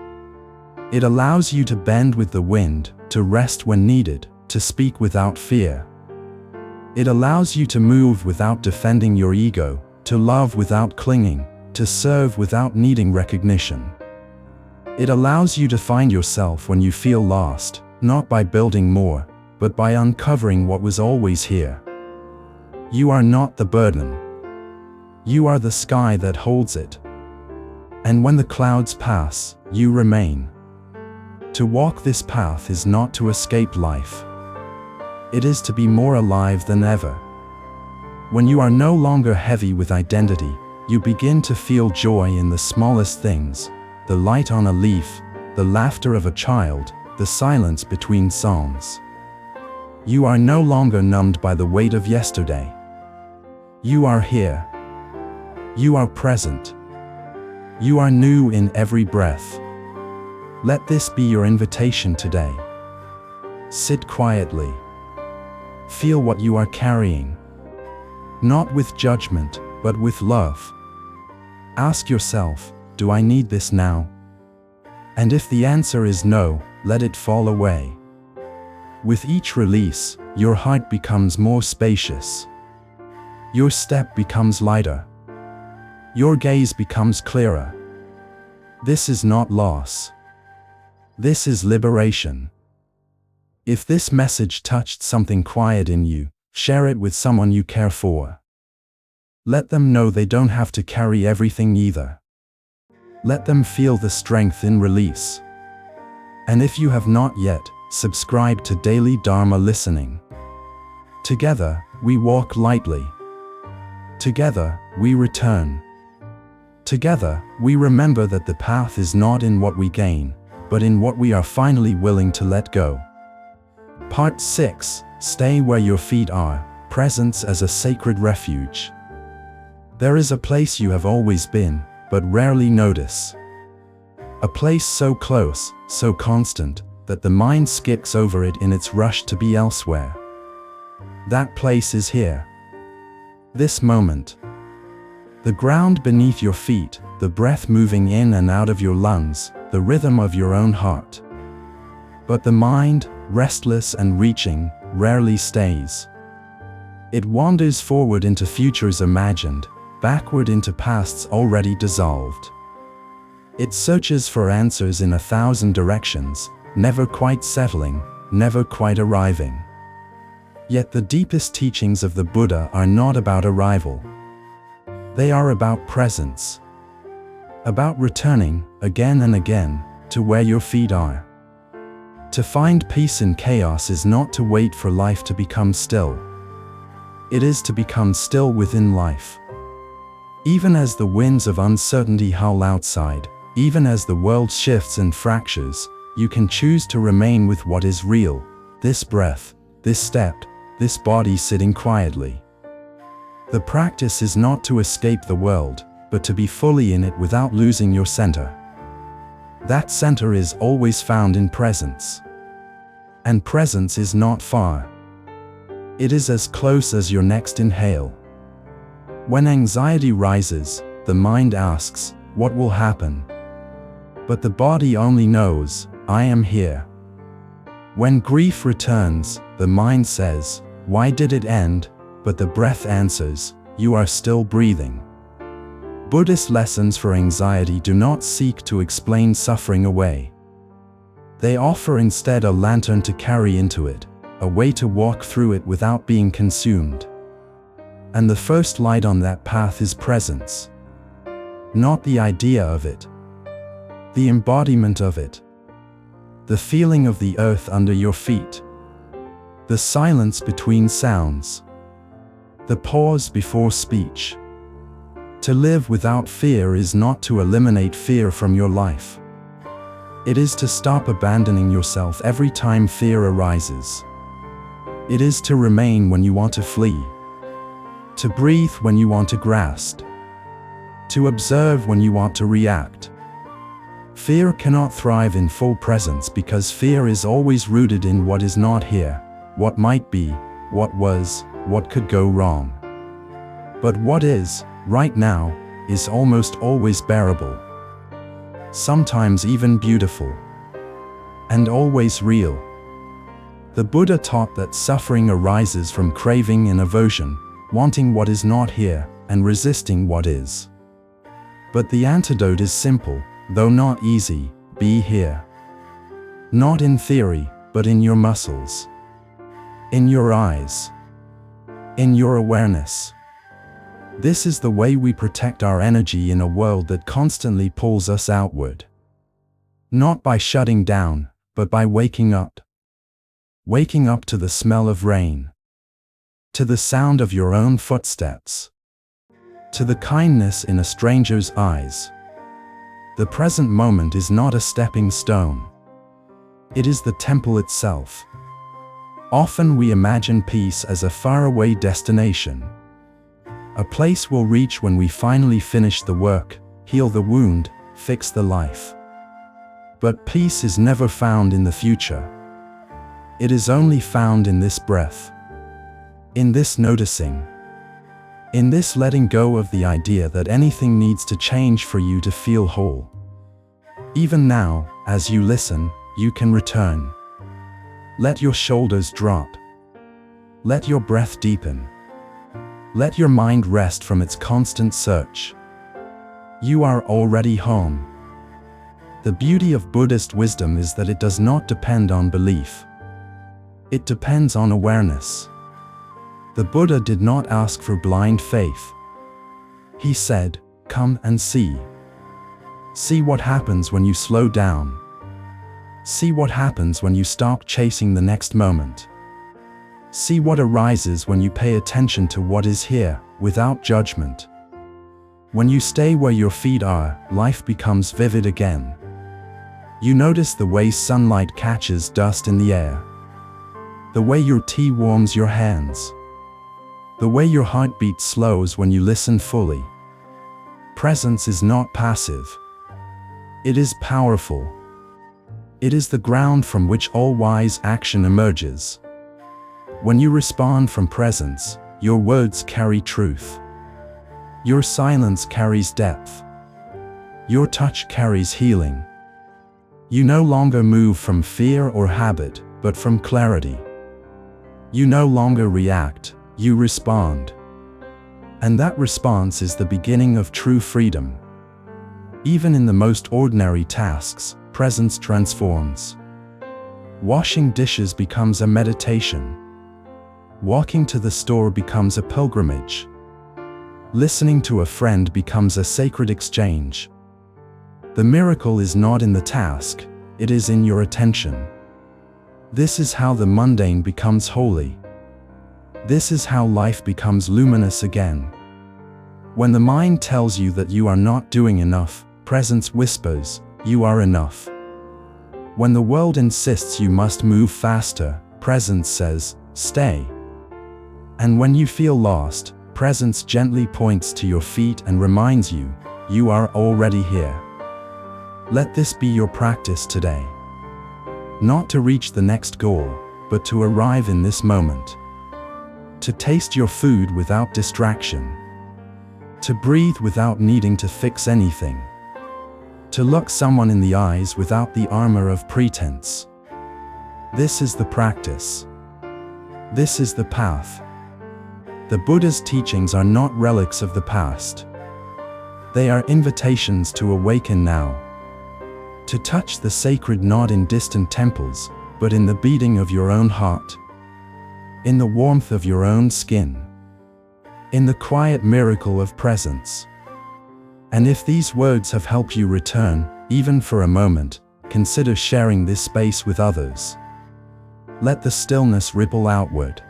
It allows you to bend with the wind, to rest when needed, to speak without fear. It allows you to move without defending your ego, to love without clinging, to serve without needing recognition. It allows you to find yourself when you feel lost, not by building more, but by uncovering what was always here. You are not the burden. You are the sky that holds it. And when the clouds pass, you remain. To walk this path is not to escape life. It is to be more alive than ever. When you are no longer heavy with identity, you begin to feel joy in the smallest things, the light on a leaf, the laughter of a child, the silence between songs. You are no longer numbed by the weight of yesterday. You are here. You are present. You are new in every breath. Let this be your invitation today. Sit quietly. Feel what you are carrying. Not with judgment, but with love. Ask yourself, do I need this now? And if the answer is no, let it fall away. With each release, your heart becomes more spacious. Your step becomes lighter. Your gaze becomes clearer. This is not loss. This is liberation. If this message touched something quiet in you, share it with someone you care for. Let them know they don't have to carry everything either. Let them feel the strength in release. And if you have not yet, subscribe to Daily Dharma Listening. Together, we walk lightly. Together, we return. Together, we remember that the path is not in what we gain, but in what we are finally willing to let go. Part 6. Stay where your feet are, presence as a sacred refuge. There is a place you have always been, but rarely notice. A place so close, so constant, that the mind skips over it in its rush to be elsewhere. That place is here. This moment. The ground beneath your feet, the breath moving in and out of your lungs, the rhythm of your own heart. But the mind, restless and reaching, rarely stays. It wanders forward into futures imagined, backward into pasts already dissolved. It searches for answers in 1,000 directions, never quite settling, never quite arriving. Yet the deepest teachings of the Buddha are not about arrival. They are about presence. About returning, again and again, to where your feet are. To find peace in chaos is not to wait for life to become still. It is to become still within life. Even as the winds of uncertainty howl outside, even as the world shifts and fractures, you can choose to remain with what is real, this breath, this step, this body sitting quietly. The practice is not to escape the world, but to be fully in it without losing your center. That center is always found in presence. And presence is not far. It is as close as your next inhale. When anxiety rises, the mind asks, what will happen? But the body only knows, I am here. When grief returns, the mind says, why did it end? But the breath answers, you are still breathing. Buddhist lessons for anxiety do not seek to explain suffering away. They offer instead a lantern to carry into it, a way to walk through it without being consumed. And the first light on that path is presence. Not the idea of it. The embodiment of it. The feeling of the earth under your feet. The silence between sounds. The pause before speech. To live without fear is not to eliminate fear from your life. It is to stop abandoning yourself every time fear arises. It is to remain when you want to flee. To breathe when you want to grasp. To observe when you want to react. Fear cannot thrive in full presence because fear is always rooted in what is not here, what might be, what was, what could go wrong. But what is, right now, is almost always bearable. Sometimes even beautiful. And always real. The Buddha taught that suffering arises from craving and aversion, wanting what is not here, and resisting what is. But the antidote is simple, though not easy: be here. Not in theory, but in your muscles. In your eyes. In your awareness. This is the way we protect our energy in a world that constantly pulls us outward. Not by shutting down, but by waking up. Waking up to the smell of rain. To the sound of your own footsteps. To the kindness in a stranger's eyes. The present moment is not a stepping stone. It is the temple itself. Often we imagine peace as a faraway destination. A place we'll reach when we finally finish the work, heal the wound, fix the life. But peace is never found in the future. It is only found in this breath. In this noticing. In this letting go of the idea that anything needs to change for you to feel whole. Even now, as you listen, you can return. Let your shoulders drop. Let your breath deepen. Let your mind rest from its constant search. You are already home. The beauty of Buddhist wisdom is that it does not depend on belief. It depends on awareness. The Buddha did not ask for blind faith. He said, come and see. See what happens when you slow down. See what happens when you stop chasing the next moment. See what arises when you pay attention to what is here, without judgment. When you stay where your feet are, life becomes vivid again. You notice the way sunlight catches dust in the air. The way your tea warms your hands. The way your heartbeat slows when you listen fully. Presence is not passive. It is powerful. It is the ground from which all wise action emerges. When you respond from presence, your words carry truth. Your silence carries depth. Your touch carries healing. You no longer move from fear or habit, but from clarity. You no longer react, you respond. And that response is the beginning of true freedom. Even in the most ordinary tasks, presence transforms. Washing dishes becomes a meditation. Walking to the store becomes a pilgrimage. Listening to a friend becomes a sacred exchange. The miracle is not in the task, it is in your attention. This is how the mundane becomes holy. This is how life becomes luminous again. When the mind tells you that you are not doing enough, presence whispers, you are enough. When the world insists you must move faster, presence says, stay. And when you feel lost, presence gently points to your feet and reminds you, you are already here. Let this be your practice today. Not to reach the next goal, but to arrive in this moment. To taste your food without distraction. To breathe without needing to fix anything. To look someone in the eyes without the armor of pretense. This is the practice. This is the path. The Buddha's teachings are not relics of the past. They are invitations to awaken now. To touch the sacred not in distant temples, but in the beating of your own heart. In the warmth of your own skin. In the quiet miracle of presence. And if these words have helped you return, even for a moment, consider sharing this space with others. Let the stillness ripple outward.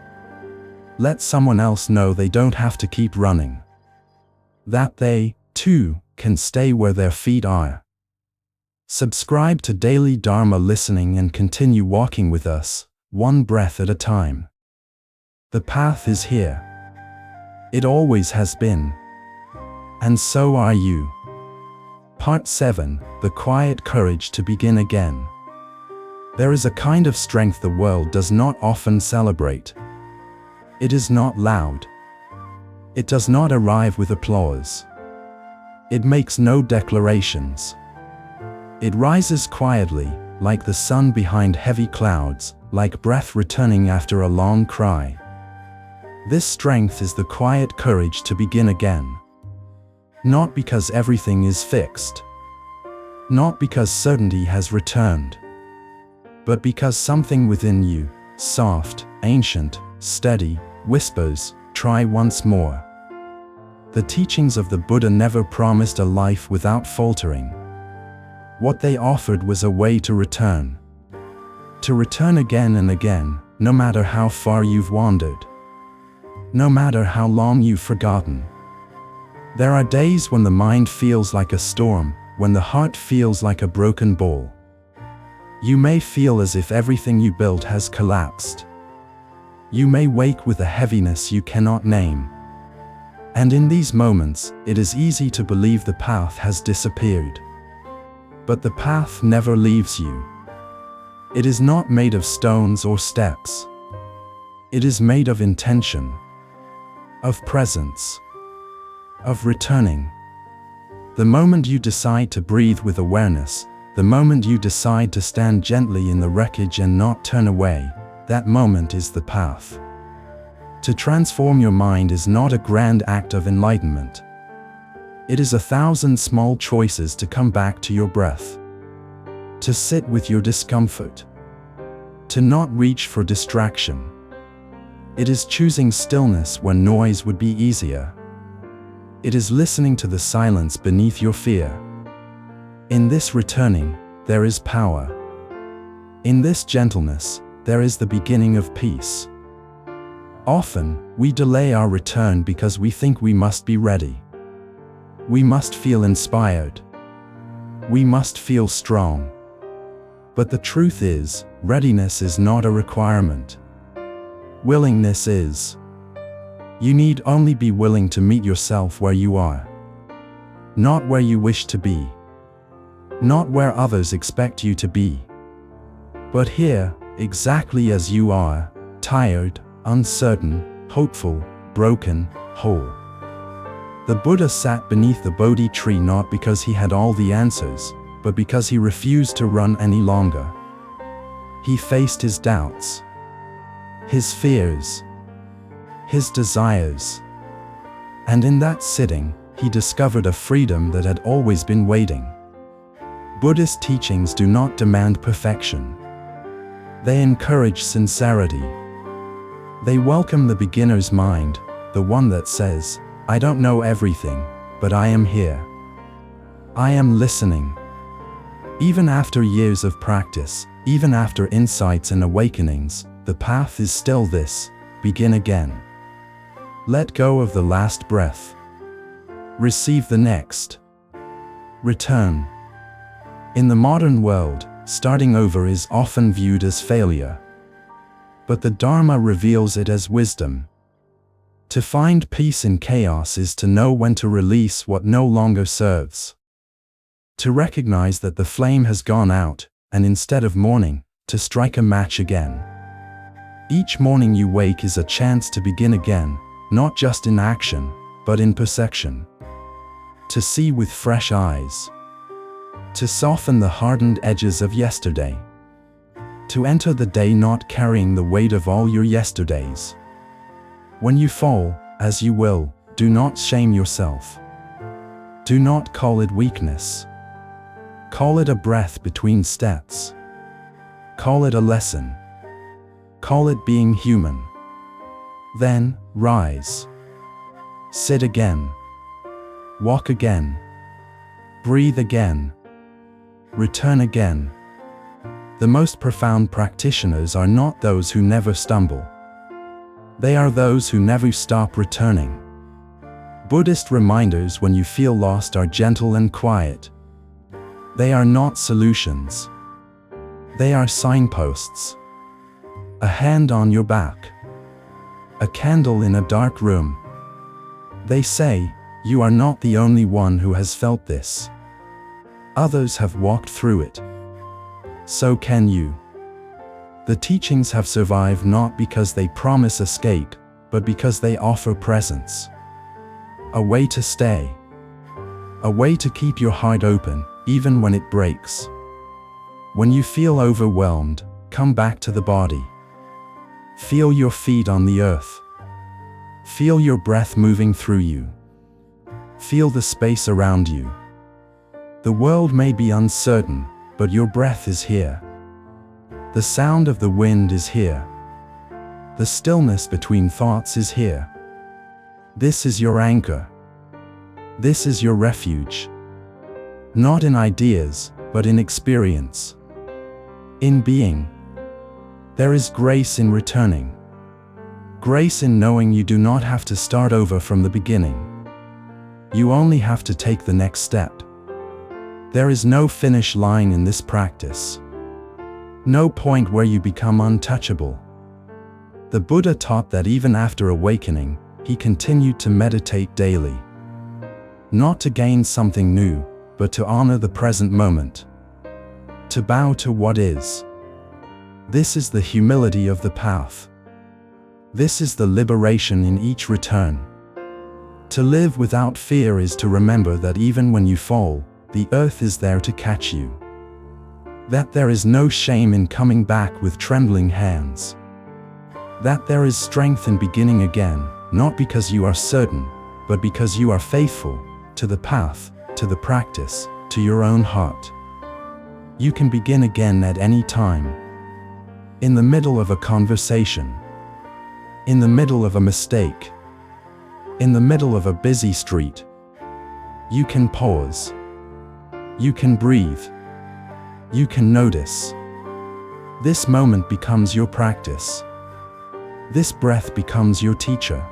Let someone else know they don't have to keep running. That they, too, can stay where their feet are. Subscribe to Daily Dharma Listening and continue walking with us, one breath at a time. The path is here. It always has been. And so are you. Part 7, The Quiet Courage to Begin Again. There is a kind of strength the world does not often celebrate. It is not loud. It does not arrive with applause. It makes no declarations. It rises quietly, like the sun behind heavy clouds, like breath returning after a long cry. This strength is the quiet courage to begin again. Not because everything is fixed. Not because certainty has returned. But because something within you, soft, ancient, steady, whispers, try once more. The teachings of the Buddha never promised a life without faltering. What they offered was a way to return. To return again and again, no matter how far you've wandered. No matter how long you've forgotten. There are days when the mind feels like a storm, when the heart feels like a broken bowl. You may feel as if everything you built has collapsed. You may wake with a heaviness you cannot name. And in these moments, it is easy to believe the path has disappeared. But the path never leaves you. It is not made of stones or steps. It is made of intention, of presence, of returning. The moment you decide to breathe with awareness, the moment you decide to stand gently in the wreckage and not turn away, that moment is the path. To transform your mind is not a grand act of enlightenment. It is 1,000 small choices to come back to your breath. To sit with your discomfort. To not reach for distraction. It is choosing stillness when noise would be easier. It is listening to the silence beneath your fear. In this returning, there is power. In this gentleness, there is the beginning of peace. Often, we delay our return because we think we must be ready. We must feel inspired. We must feel strong. But the truth is, readiness is not a requirement. Willingness is. You need only be willing to meet yourself where you are. Not where you wish to be. Not where others expect you to be. But here, exactly as you are, tired, uncertain, hopeful, broken, whole. The Buddha sat beneath the Bodhi tree not because he had all the answers, but because he refused to run any longer. He faced his doubts, his fears, his desires. And in that sitting, he discovered a freedom that had always been waiting. Buddhist teachings do not demand perfection. They encourage sincerity. They welcome the beginner's mind, the one that says, I don't know everything, but I am here. I am listening. Even after years of practice, even after insights and awakenings, the path is still this: begin again. Let go of the last breath. Receive the next. Return. In the modern world, starting over is often viewed as failure. But the Dharma reveals it as wisdom. To find peace in chaos is to know when to release what no longer serves. To recognize that the flame has gone out, and instead of mourning, to strike a match again. Each morning you wake is a chance to begin again, not just in action, but in perception. To see with fresh eyes. To soften the hardened edges of yesterday. To enter the day not carrying the weight of all your yesterdays. When you fall, as you will, do not shame yourself. Do not call it weakness. Call it a breath between steps. Call it a lesson. Call it being human. Then, rise. Sit again. Walk again. Breathe again. Return again. The most profound practitioners are not those who never stumble. They are those who never stop returning. Buddhist reminders when you feel lost are gentle and quiet. They are not solutions. They are signposts. A hand on your back. A candle in a dark room. They say, you are not the only one who has felt this. Others have walked through it. So can you. The teachings have survived not because they promise escape, but because they offer presence. A way to stay. A way to keep your heart open, even when it breaks. When you feel overwhelmed, come back to the body. Feel your feet on the earth. Feel your breath moving through you. Feel the space around you. The world may be uncertain, but your breath is here. The sound of the wind is here. The stillness between thoughts is here. This is your anchor. This is your refuge. Not in ideas, but in experience. In being. There is grace in returning. Grace in knowing you do not have to start over from the beginning. You only have to take the next step. There is no finish line in this practice. No point where you become untouchable. The Buddha taught that even after awakening, he continued to meditate daily. Not to gain something new, but to honor the present moment. To bow to what is. This is the humility of the path. This is the liberation in each return. To live without fear is to remember that even when you fall, the earth is there to catch you. That there is no shame in coming back with trembling hands. That there is strength in beginning again, not because you are certain, but because you are faithful to the path, to the practice, to your own heart. You can begin again at any time. In the middle of a conversation. In the middle of a mistake. In the middle of a busy street. You can pause. You can breathe. You can notice. This moment becomes your practice. This breath becomes your teacher.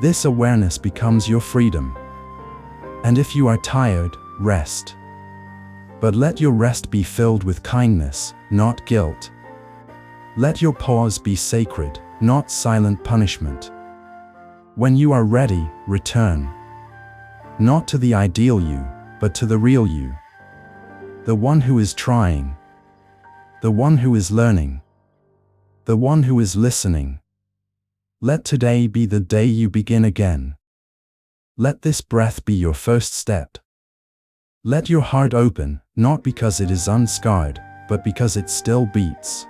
This awareness becomes your freedom. And if you are tired, rest. But let your rest be filled with kindness, not guilt. Let your pause be sacred, not silent punishment. When you are ready, return. Not to the ideal you, but to the real you. The one who is trying. The one who is learning. The one who is listening. Let today be the day you begin again. Let this breath be your first step. Let your heart open, not because it is unscarred, but because it still beats.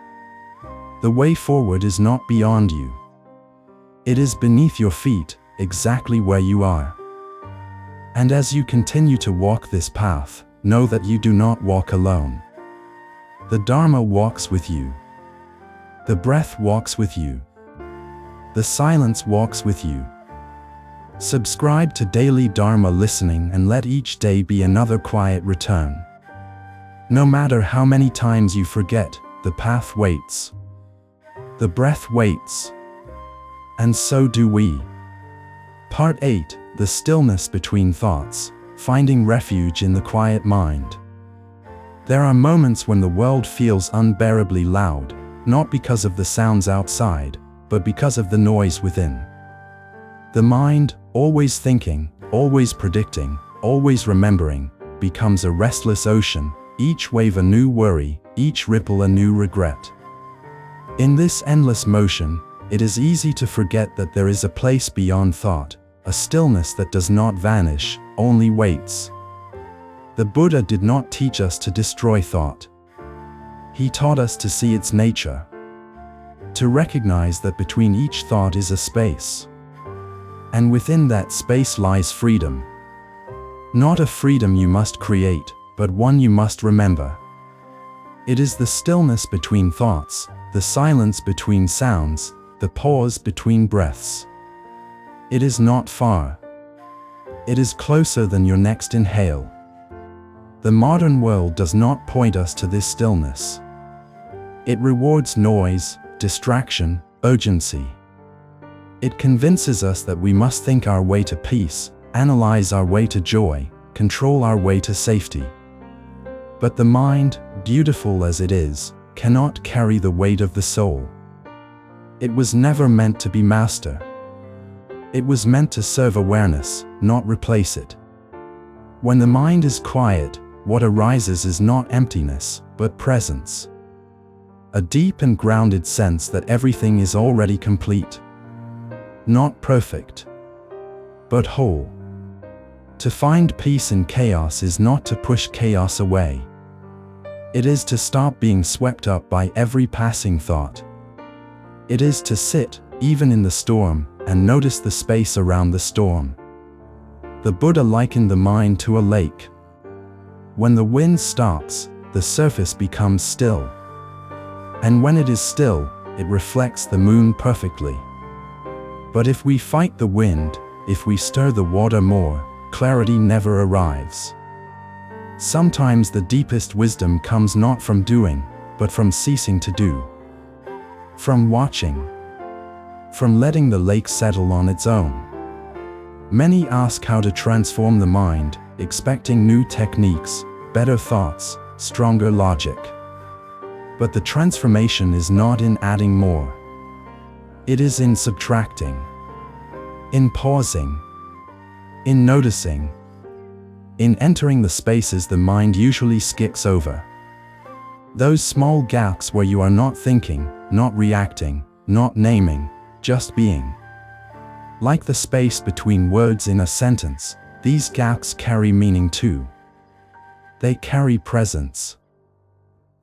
The way forward is not beyond you. It is beneath your feet, exactly where you are. And as you continue to walk this path, know that you do not walk alone. The Dharma walks with you. The breath walks with you. The silence walks with you. Subscribe to Daily Dharma Listening and let each day be another quiet return. No matter how many times you forget, the path waits. The breath waits. And so do we. Part 8, The Stillness Between Thoughts. Finding refuge in the quiet mind. There are moments when the world feels unbearably loud, not because of the sounds outside, but because of the noise within. The mind, always thinking, always predicting, always remembering, becomes a restless ocean, each wave a new worry, each ripple a new regret. In this endless motion, it is easy to forget that there is a place beyond thought, a stillness that does not vanish, only waits. The Buddha did not teach us to destroy thought. He taught us to see its nature, to recognize that between each thought is a space, and within that space lies freedom. Not a freedom you must create, but one you must remember. It is the stillness between thoughts, the silence between sounds, the pause between breaths. It is not far. It is closer than your next inhale. The modern world does not point us to this stillness. It rewards noise, distraction, urgency. It convinces us that we must think our way to peace, analyze our way to joy, control our way to safety. But the mind, beautiful as it is, cannot carry the weight of the soul. It was never meant to be master. It was meant to serve awareness, not replace it. When the mind is quiet, what arises is not emptiness, but presence. A deep and grounded sense that everything is already complete. Not perfect, but whole. To find peace in chaos is not to push chaos away. It is to stop being swept up by every passing thought. It is to sit, even in the storm, and notice the space around the storm. The Buddha likened the mind to a lake. When the wind stops, the surface becomes still. And when it is still, it reflects the moon perfectly. But if we fight the wind, if we stir the water more, clarity never arrives. Sometimes the deepest wisdom comes not from doing, but from ceasing to do. From watching. From letting the lake settle on its own. Many ask how to transform the mind, expecting new techniques, better thoughts, stronger logic. But the transformation is not in adding more. It is in subtracting, in pausing, in noticing, in entering the spaces the mind usually skips over. Those small gaps where you are not thinking, not reacting, not naming, just being. Like the space between words in a sentence, these gaps carry meaning too. They carry presence.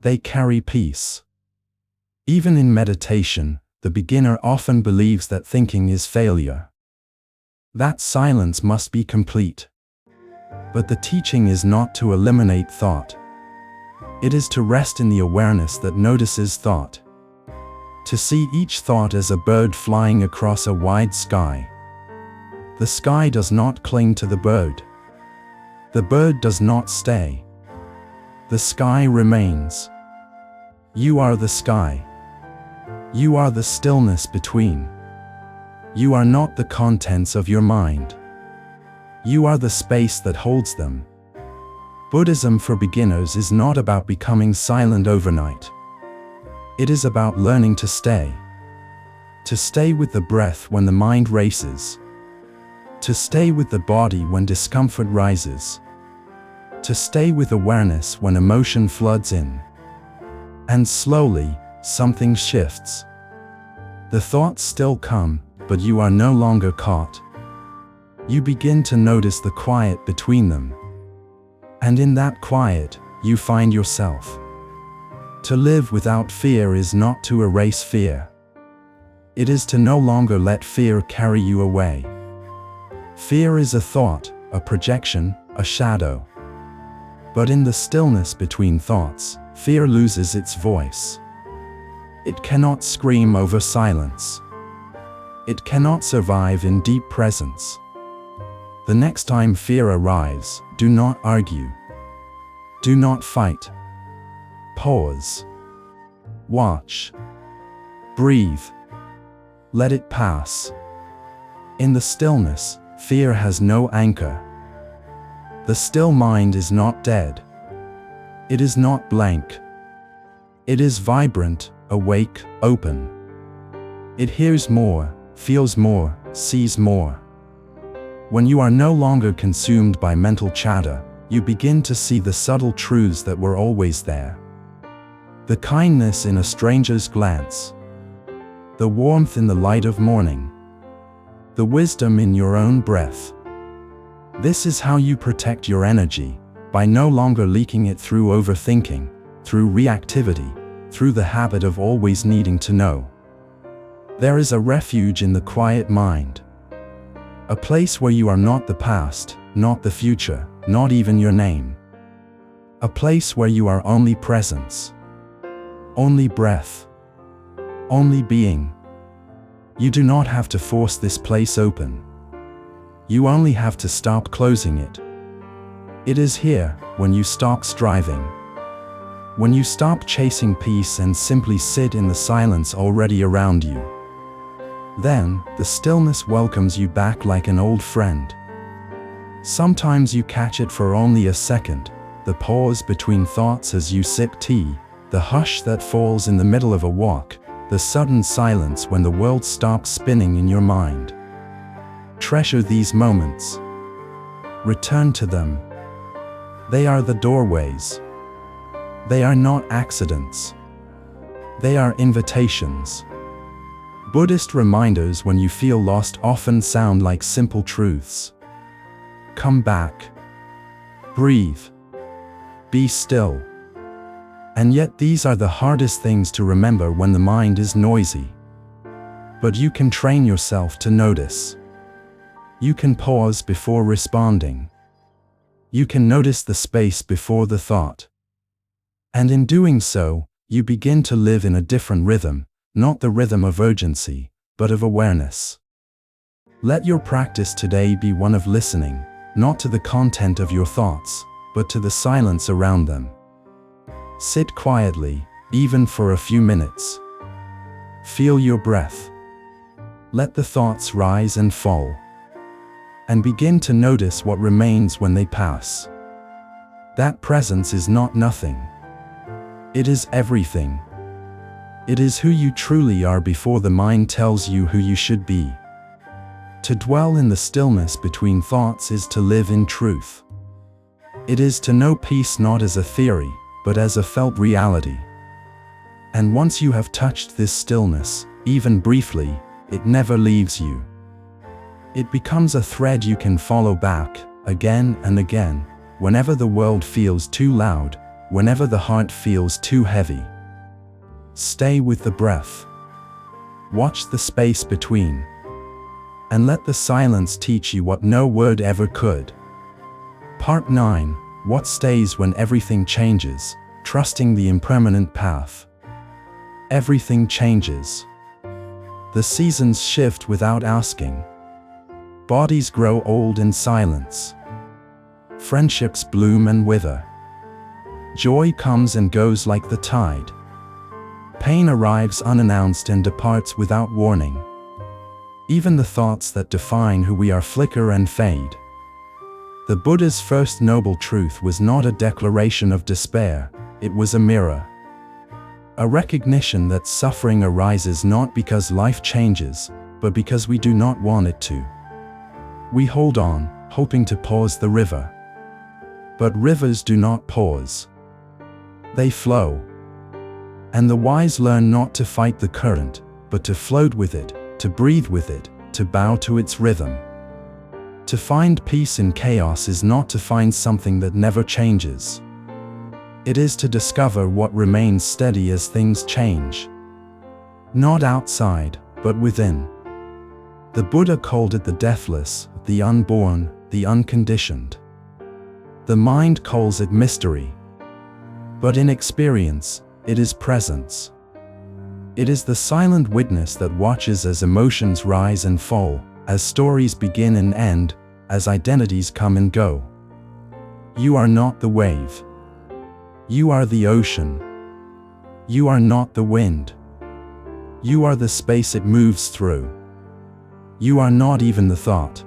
They carry peace. Even in meditation, the beginner often believes that thinking is failure. That silence must be complete. But the teaching is not to eliminate thought. It is to rest in the awareness that notices thought. To see each thought as a bird flying across a wide sky. The sky does not cling to the bird. The bird does not stay. The sky remains. You are the sky. You are the stillness between. You are not the contents of your mind. You are the space that holds them. Buddhism for beginners is not about becoming silent overnight. It is about learning to stay. To stay with the breath when the mind races. To stay with the body when discomfort rises. To stay with awareness when emotion floods in. And slowly, something shifts. The thoughts still come, but you are no longer caught. You begin to notice the quiet between them. And in that quiet, you find yourself. To live without fear is not to erase fear. It is to no longer let fear carry you away. Fear is a thought, a projection, a shadow. But in the stillness between thoughts, fear loses its voice. It cannot scream over silence. It cannot survive in deep presence. The next time fear arrives, do not argue. Do not fight. Pause. Watch. Breathe. Let it pass. In the stillness, fear has no anchor. The still mind is not dead. It is not blank. It is vibrant, awake, open. It hears more, feels more, sees more. When you are no longer consumed by mental chatter, you begin to see the subtle truths that were always there. The kindness in a stranger's glance, the warmth in the light of morning, the wisdom in your own breath. This is how you protect your energy, by no longer leaking it through overthinking, through reactivity, through the habit of always needing to know. There is a refuge in the quiet mind. A place where you are not the past, not the future, not even your name. A place where you are only presence, only breath, only being. You do not have to force this place open. You only have to stop closing it. It is here, when you stop striving. When you stop chasing peace and simply sit in the silence already around you. Then, the stillness welcomes you back like an old friend. Sometimes you catch it for only a second, the pause between thoughts as you sip tea, the hush that falls in the middle of a walk, the sudden silence when the world stops spinning in your mind. Treasure these moments. Return to them. They are the doorways. They are not accidents. They are invitations. Buddhist reminders when you feel lost often sound like simple truths. Come back. Breathe. Be still. And yet these are the hardest things to remember when the mind is noisy. But you can train yourself to notice. You can pause before responding. You can notice the space before the thought. And in doing so, you begin to live in a different rhythm, not the rhythm of urgency, but of awareness. Let your practice today be one of listening, not to the content of your thoughts, but to the silence around them. Sit quietly, even for a few minutes. Feel your breath. Let the thoughts rise and fall. And begin to notice what remains when they pass. That presence is not nothing. It is everything. It is who you truly are before the mind tells you who you should be. To dwell in the stillness between thoughts is to live in truth. It is to know peace not as a theory, but as a felt reality. And once you have touched this stillness, even briefly, it never leaves you. It becomes a thread you can follow back, again and again, whenever the world feels too loud, whenever the heart feels too heavy. Stay with the breath. Watch the space between. And let the silence teach you what no word ever could. Part 9. What stays when everything changes, trusting the impermanent path. Everything changes. The seasons shift without asking. Bodies grow old in silence. Friendships bloom and wither. Joy comes and goes like the tide. Pain arrives unannounced and departs without warning. Even the thoughts that define who we are flicker and fade. The Buddha's first noble truth was not a declaration of despair, it was a mirror. A recognition that suffering arises not because life changes, but because we do not want it to. We hold on, hoping to pause the river. But rivers do not pause. They flow. And the wise learn not to fight the current, but to float with it, to breathe with it, to bow to its rhythm. To find peace in chaos is not to find something that never changes. It is to discover what remains steady as things change. Not outside, but within. The Buddha called it the deathless, the unborn, the unconditioned. The mind calls it mystery. But in experience, it is presence. It is the silent witness that watches as emotions rise and fall, as stories begin and end, as identities come and go. You are not the wave. You are the ocean. You are not the wind. You are the space it moves through. You are not even the thought.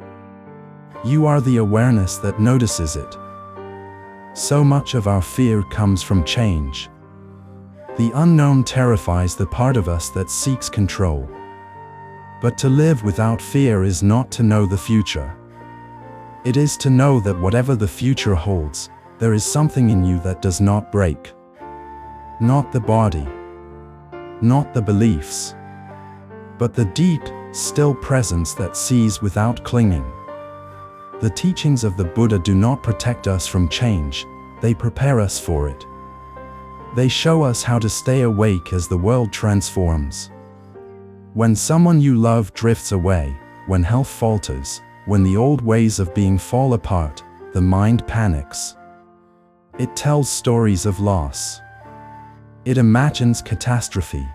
You are the awareness that notices it. So much of our fear comes from change. The unknown terrifies the part of us that seeks control. But to live without fear is not to know the future. It is to know that whatever the future holds, there is something in you that does not break. Not the body, not the beliefs, but the deep, still presence that sees without clinging. The teachings of the Buddha do not protect us from change, they prepare us for it. They show us how to stay awake as the world transforms. When someone you love drifts away, when health falters, when the old ways of being fall apart, the mind panics. It tells stories of loss. It imagines catastrophe.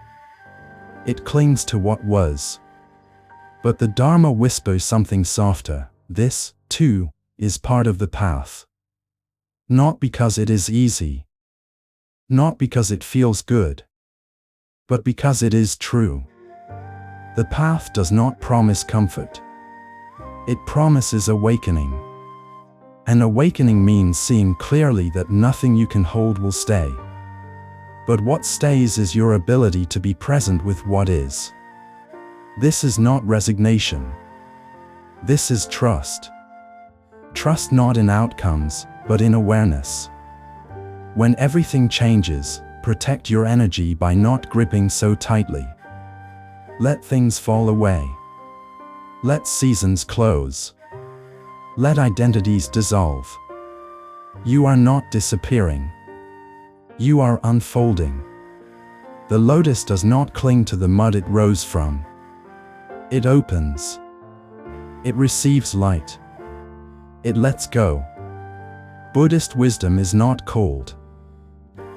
It clings to what was. But the Dharma whispers something softer. This, too, is part of the path. Not because it is easy. Not because it feels good. But because it is true. The path does not promise comfort. It promises awakening. And awakening means seeing clearly that nothing you can hold will stay. But what stays is your ability to be present with what is. This is not resignation. This is trust. Trust not in outcomes, but in awareness. When everything changes, protect your energy by not gripping so tightly. Let things fall away. Let seasons close. Let identities dissolve. You are not disappearing. You are unfolding. The lotus does not cling to the mud it rose from. It opens. It receives light. It lets go. Buddhist wisdom is not cold.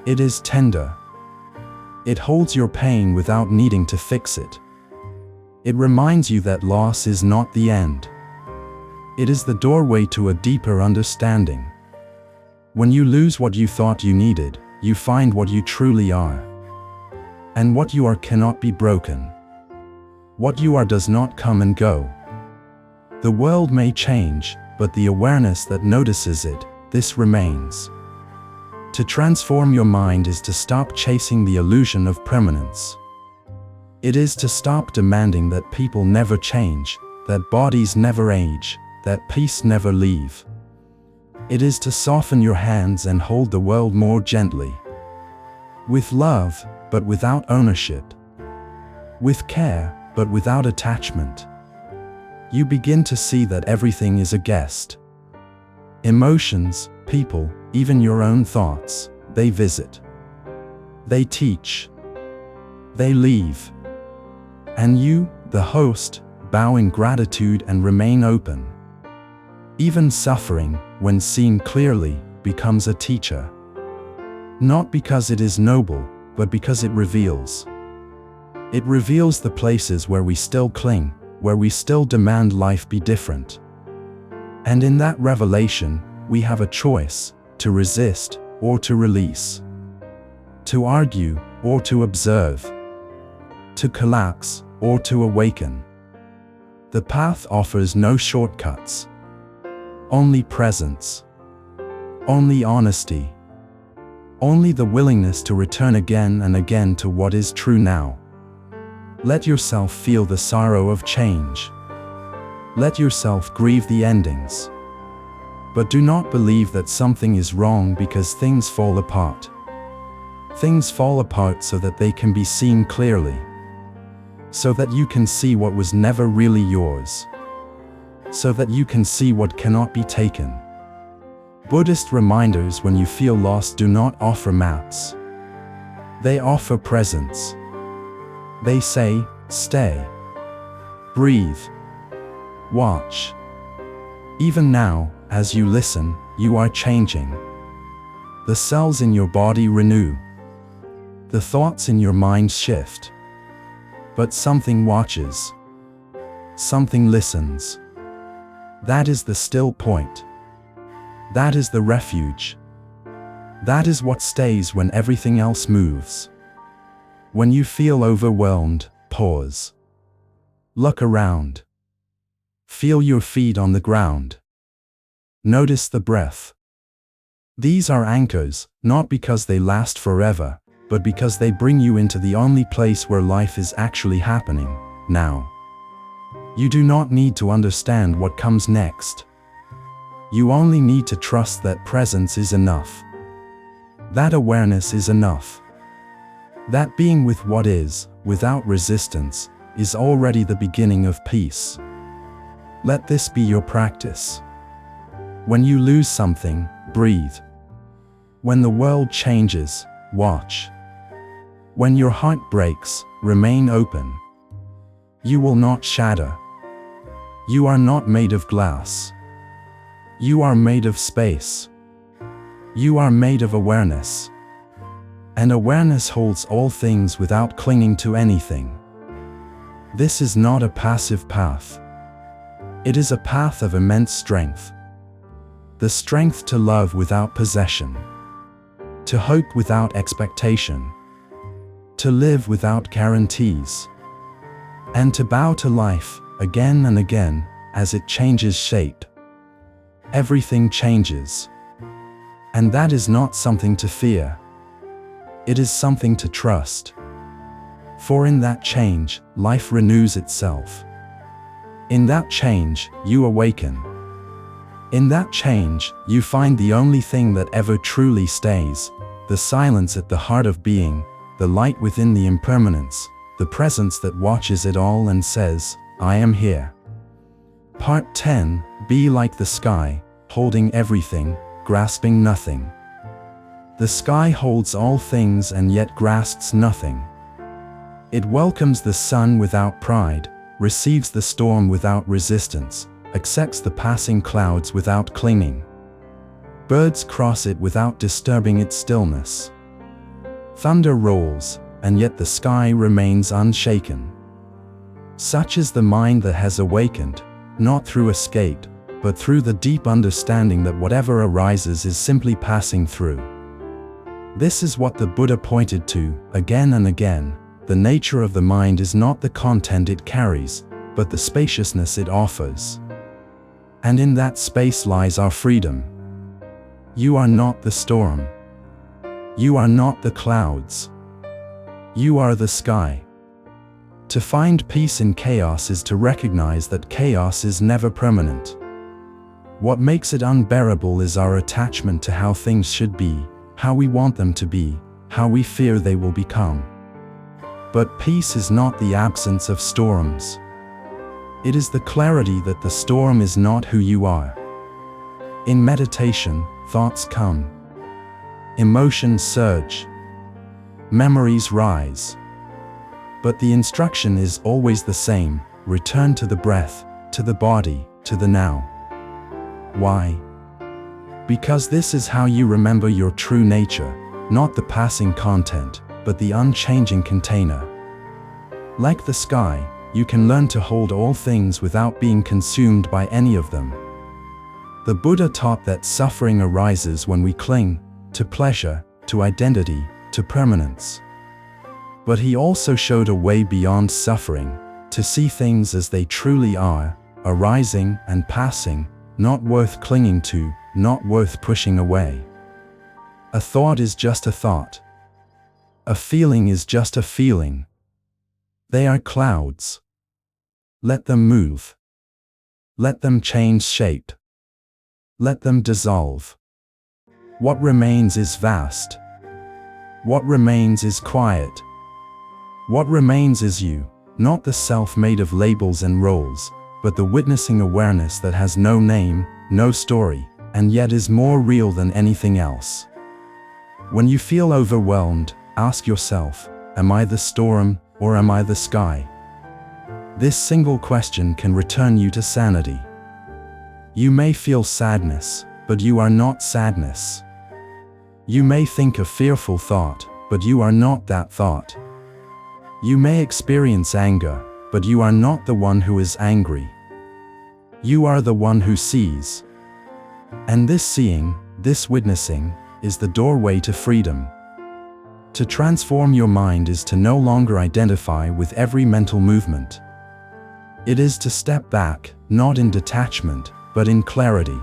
It is tender. It holds your pain without needing to fix it. It reminds you that loss is not the end. It is the doorway to a deeper understanding. When you lose what you thought you needed, you find what you truly are. And what you are cannot be broken. What you are does not come and go. The world may change, but the awareness that notices it, this remains. To transform your mind is to stop chasing the illusion of permanence. It is to stop demanding that people never change, that bodies never age, that peace never leave. It is to soften your hands and hold the world more gently. With love, but without ownership. With care, but without attachment. You begin to see that everything is a guest. Emotions, people, even your own thoughts, they visit. They teach. They leave. And you, the host, bow in gratitude and remain open. Even suffering, when seen clearly, becomes a teacher. Not because it is noble, but because it reveals. It reveals the places where we still cling, where we still demand life be different. And in that revelation, we have a choice, to resist or to release. To argue or to observe. To collapse or to awaken. The path offers no shortcuts. Only presence. Only honesty. Only the willingness to return again and again to what is true now. Let yourself feel the sorrow of change. Let yourself grieve the endings. But do not believe that something is wrong because things fall apart. Things fall apart so that they can be seen clearly. So that you can see what was never really yours. So that you can see what cannot be taken. Buddhist reminders when you feel lost do not offer maps. They offer presence. They say, stay. Breathe. Watch. Even now, as you listen, you are changing. The cells in your body renew. The thoughts in your mind shift. But something watches. Something listens. That is the still point. That is the refuge. That is what stays when everything else moves. When you feel overwhelmed, pause. Look around. Feel your feet on the ground. Notice the breath. These are anchors, not because they last forever, but because they bring you into the only place where life is actually happening, now. You do not need to understand what comes next. You only need to trust that presence is enough. That awareness is enough. That being with what is, without resistance, is already the beginning of peace. Let this be your practice. When you lose something, breathe. When the world changes, watch. When your heart breaks, remain open. You will not shatter. You are not made of glass. You are made of space. You are made of awareness. And awareness holds all things without clinging to anything. This is not a passive path. It is a path of immense strength. The strength to love without possession. To hope without expectation. To live without guarantees. And to bow to life, again and again, as it changes shape. Everything changes. And that is not something to fear. It is something to trust. For in that change, life renews itself. In that change, you awaken. In that change, you find the only thing that ever truly stays, the silence at the heart of being, the light within the impermanence, the presence that watches it all and says, I am here. Part 10. Be like the sky, holding everything, grasping nothing. The sky holds all things and yet grasps nothing. It welcomes the sun without pride, receives the storm without resistance, accepts the passing clouds without clinging. Birds cross it without disturbing its stillness. Thunder rolls, and yet the sky remains unshaken. Such is the mind that has awakened, not through escape, but through the deep understanding that whatever arises is simply passing through. This is what the Buddha pointed to, again and again. The nature of the mind is not the content it carries, but the spaciousness it offers. And in that space lies our freedom. You are not the storm. You are not the clouds. You are the sky. To find peace in chaos is to recognize that chaos is never permanent. What makes it unbearable is our attachment to how things should be, how we want them to be, how we fear they will become. But peace is not the absence of storms. It is the clarity that the storm is not who you are. In meditation, thoughts come. Emotions surge. Memories rise. But the instruction is always the same: return to the breath, to the body, to the now. Why? Because this is how you remember your true nature, not the passing content, but the unchanging container. Like the sky, you can learn to hold all things without being consumed by any of them. The Buddha taught that suffering arises when we cling to pleasure, to identity, to permanence. But he also showed a way beyond suffering, to see things as they truly are, arising and passing, not worth clinging to, not worth pushing away. A thought is just a thought. A feeling is just a feeling. They are clouds. Let them move. Let them change shape. Let them dissolve. What remains is vast. What remains is quiet. What remains is you, not the self made of labels and roles, but the witnessing awareness that has no name, no story, and yet is more real than anything else. When you feel overwhelmed, ask yourself, am I the storm, or am I the sky? This single question can return you to sanity. You may feel sadness, but you are not sadness. You may think a fearful thought, but you are not that thought. You may experience anger, but you are not the one who is angry. You are the one who sees. And this seeing, this witnessing, is the doorway to freedom. To transform your mind is to no longer identify with every mental movement. It is to step back, not in detachment, but in clarity.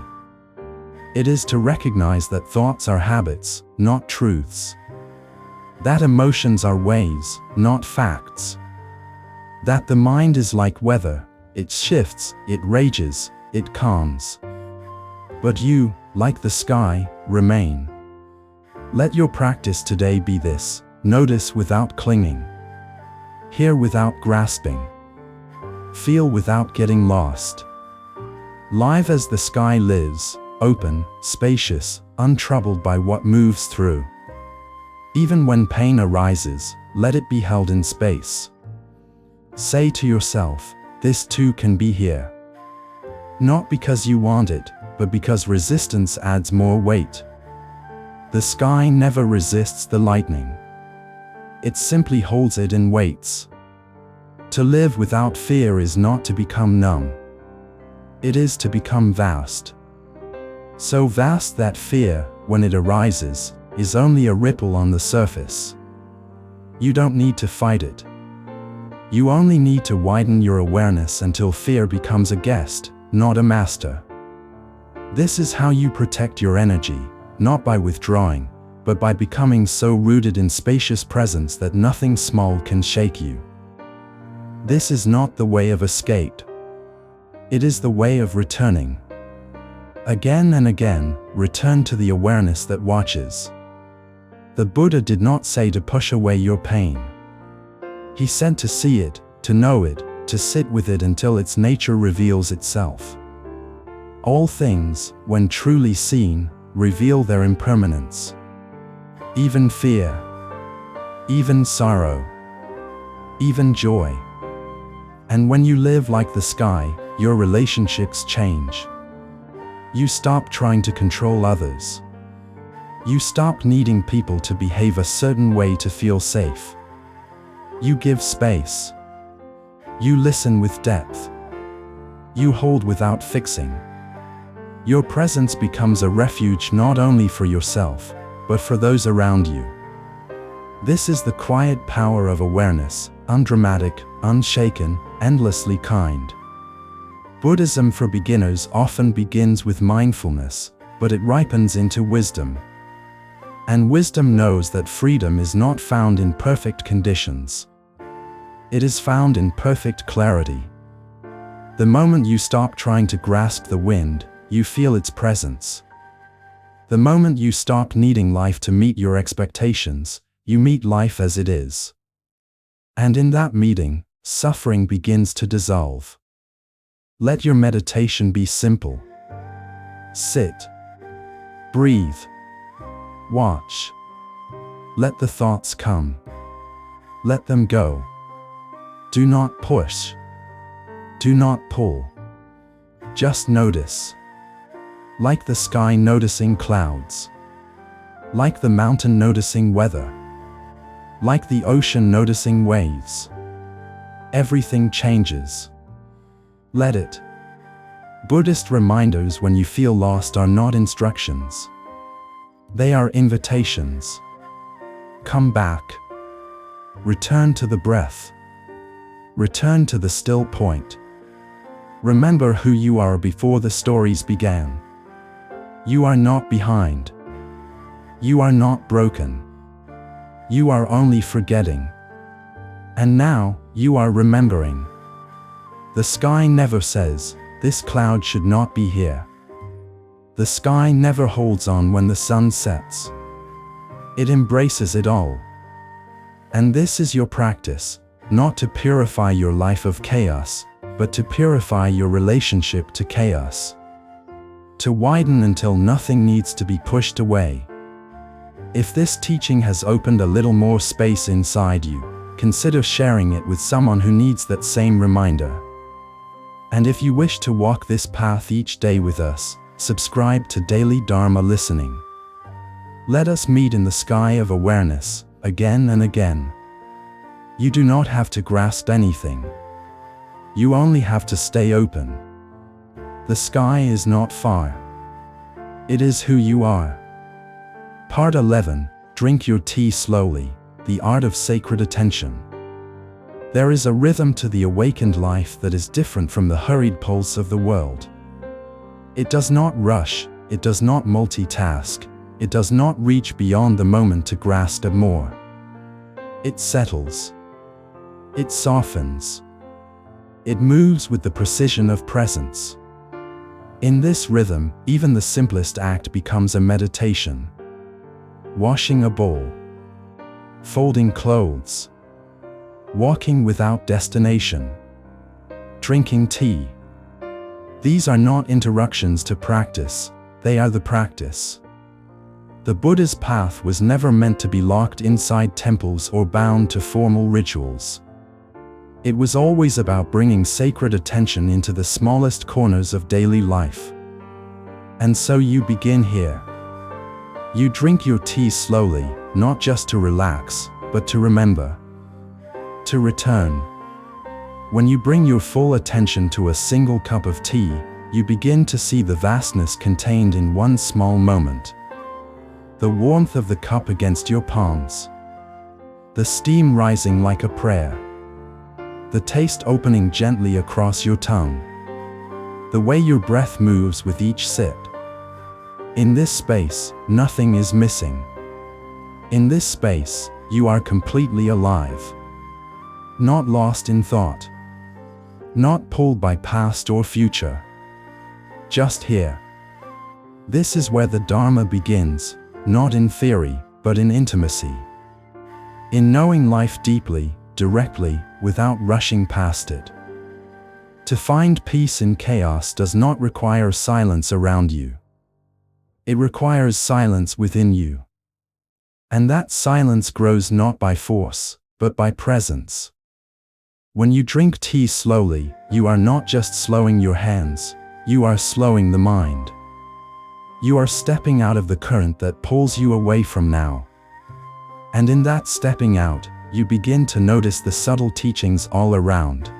It is to recognize that thoughts are habits, not truths. That emotions are ways, not facts. That the mind is like weather, it shifts, it rages, it calms. But you, like the sky, remain. Let your practice today be this: notice without clinging, hear without grasping, feel without getting lost. Live as the sky lives, open, spacious, untroubled by what moves through. Even when pain arises, let it be held in space. Say to yourself, this too can be here. Not because you want it, but because resistance adds more weight. The sky never resists the lightning. It simply holds it in weights. To live without fear is not to become numb. It is to become vast. So vast that fear, when it arises, is only a ripple on the surface. You don't need to fight it. You only need to widen your awareness until fear becomes a guest, not a master. This is how you protect your energy, not by withdrawing, but by becoming so rooted in spacious presence that nothing small can shake you. This is not the way of escape. It is the way of returning. Again and again, return to the awareness that watches. The Buddha did not say to push away your pain. He said to see it, to know it, to sit with it until its nature reveals itself. All things, when truly seen, reveal their impermanence. Even fear, even sorrow, even joy. And when you live like the sky, your relationships change. You stop trying to control others. You stop needing people to behave a certain way to feel safe. You give space. You listen with depth. You hold without fixing. Your presence becomes a refuge not only for yourself, but for those around you. This is the quiet power of awareness, undramatic, unshaken, endlessly kind. Buddhism for beginners often begins with mindfulness, but it ripens into wisdom. And wisdom knows that freedom is not found in perfect conditions. It is found in perfect clarity. The moment you stop trying to grasp the wind, you feel its presence. The moment you stop needing life to meet your expectations, you meet life as it is. And in that meeting, suffering begins to dissolve. Let your meditation be simple. Sit. Breathe. Watch. Let the thoughts come. Let them go. Do not push. Do not pull. Just notice. Like the sky noticing clouds. Like the mountain noticing weather. Like the ocean noticing waves. Everything changes. Let it. Buddhist reminders when you feel lost are not instructions. They are invitations. Come back. Return to the breath. Return to the still point. Remember who you are before the stories began. You are not behind. You are not broken. You are only forgetting. And now, you are remembering. The sky never says, this cloud should not be here. The sky never holds on when the sun sets. It embraces it all. And this is your practice, not to purify your life of chaos, but to purify your relationship to chaos. To widen until nothing needs to be pushed away. If this teaching has opened a little more space inside you, consider sharing it with someone who needs that same reminder. And if you wish to walk this path each day with us, subscribe to Daily Dharma Listening. Let us meet in the sky of awareness, again and again. You do not have to grasp anything. You only have to stay open. The sky is not far. It is who you are. Part 11. Drink your tea slowly, the art of sacred attention. There is a rhythm to the awakened life that is different from the hurried pulse of the world. It does not rush, it does not multitask, it does not reach beyond the moment to grasp at more. It settles. It softens. It moves with the precision of presence. In this rhythm, even the simplest act becomes a meditation. Washing a bowl, folding clothes, walking without destination, drinking tea. These are not interruptions to practice, they are the practice. The Buddha's path was never meant to be locked inside temples or bound to formal rituals. It was always about bringing sacred attention into the smallest corners of daily life. And so you begin here. You drink your tea slowly, not just to relax, but to remember, to return. When you bring your full attention to a single cup of tea, you begin to see the vastness contained in one small moment. The warmth of the cup against your palms, the steam rising like a prayer, the taste opening gently across your tongue, the way your breath moves with each sip. In this space, nothing is missing. In this space, you are completely alive. Not lost in thought. Not pulled by past or future. Just here. This is where the Dharma begins, not in theory, but in intimacy. In knowing life deeply, directly, without rushing past it. To find peace in chaos does not require silence around you. It requires silence within you. And that silence grows not by force, but by presence. When you drink tea slowly, you are not just slowing your hands, you are slowing the mind. You are stepping out of the current that pulls you away from now. And in that stepping out, you begin to notice the subtle teachings all around.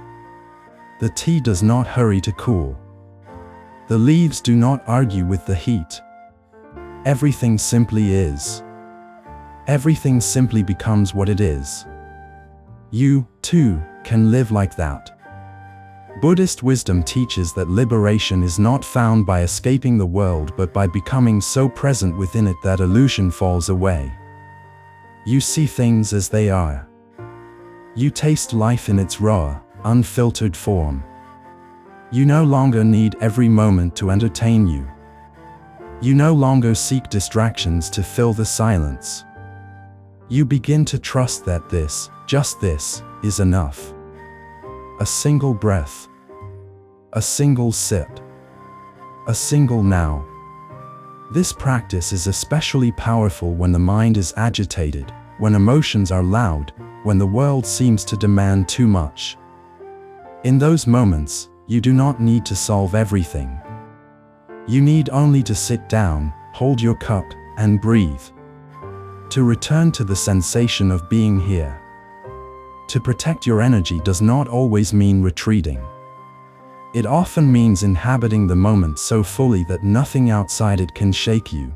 The tea does not hurry to cool. The leaves do not argue with the heat. Everything simply is. Everything simply becomes what it is. You, too, can live like that. Buddhist wisdom teaches that liberation is not found by escaping the world but by becoming so present within it that illusion falls away. You see things as they are. You taste life in its raw, unfiltered form. You no longer need every moment to entertain you. You no longer seek distractions to fill the silence. You begin to trust that this, just this, is enough. A single breath. A single sip. A single now. This practice is especially powerful when the mind is agitated, when emotions are loud, when the world seems to demand too much. In those moments, you do not need to solve everything. You need only to sit down, hold your cup, and breathe. To return to the sensation of being here. To protect your energy does not always mean retreating. It often means inhabiting the moment so fully that nothing outside it can shake you.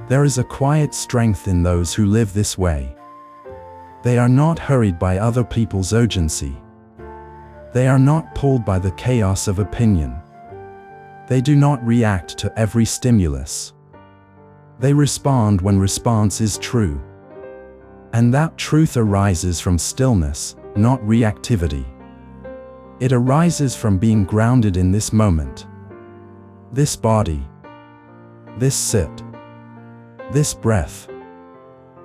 There is a quiet strength in those who live this way. They are not hurried by other people's urgency. They are not pulled by the chaos of opinion. They do not react to every stimulus. They respond when response is true. And that truth arises from stillness, not reactivity. It arises from being grounded in this moment. This body. This sit. This breath.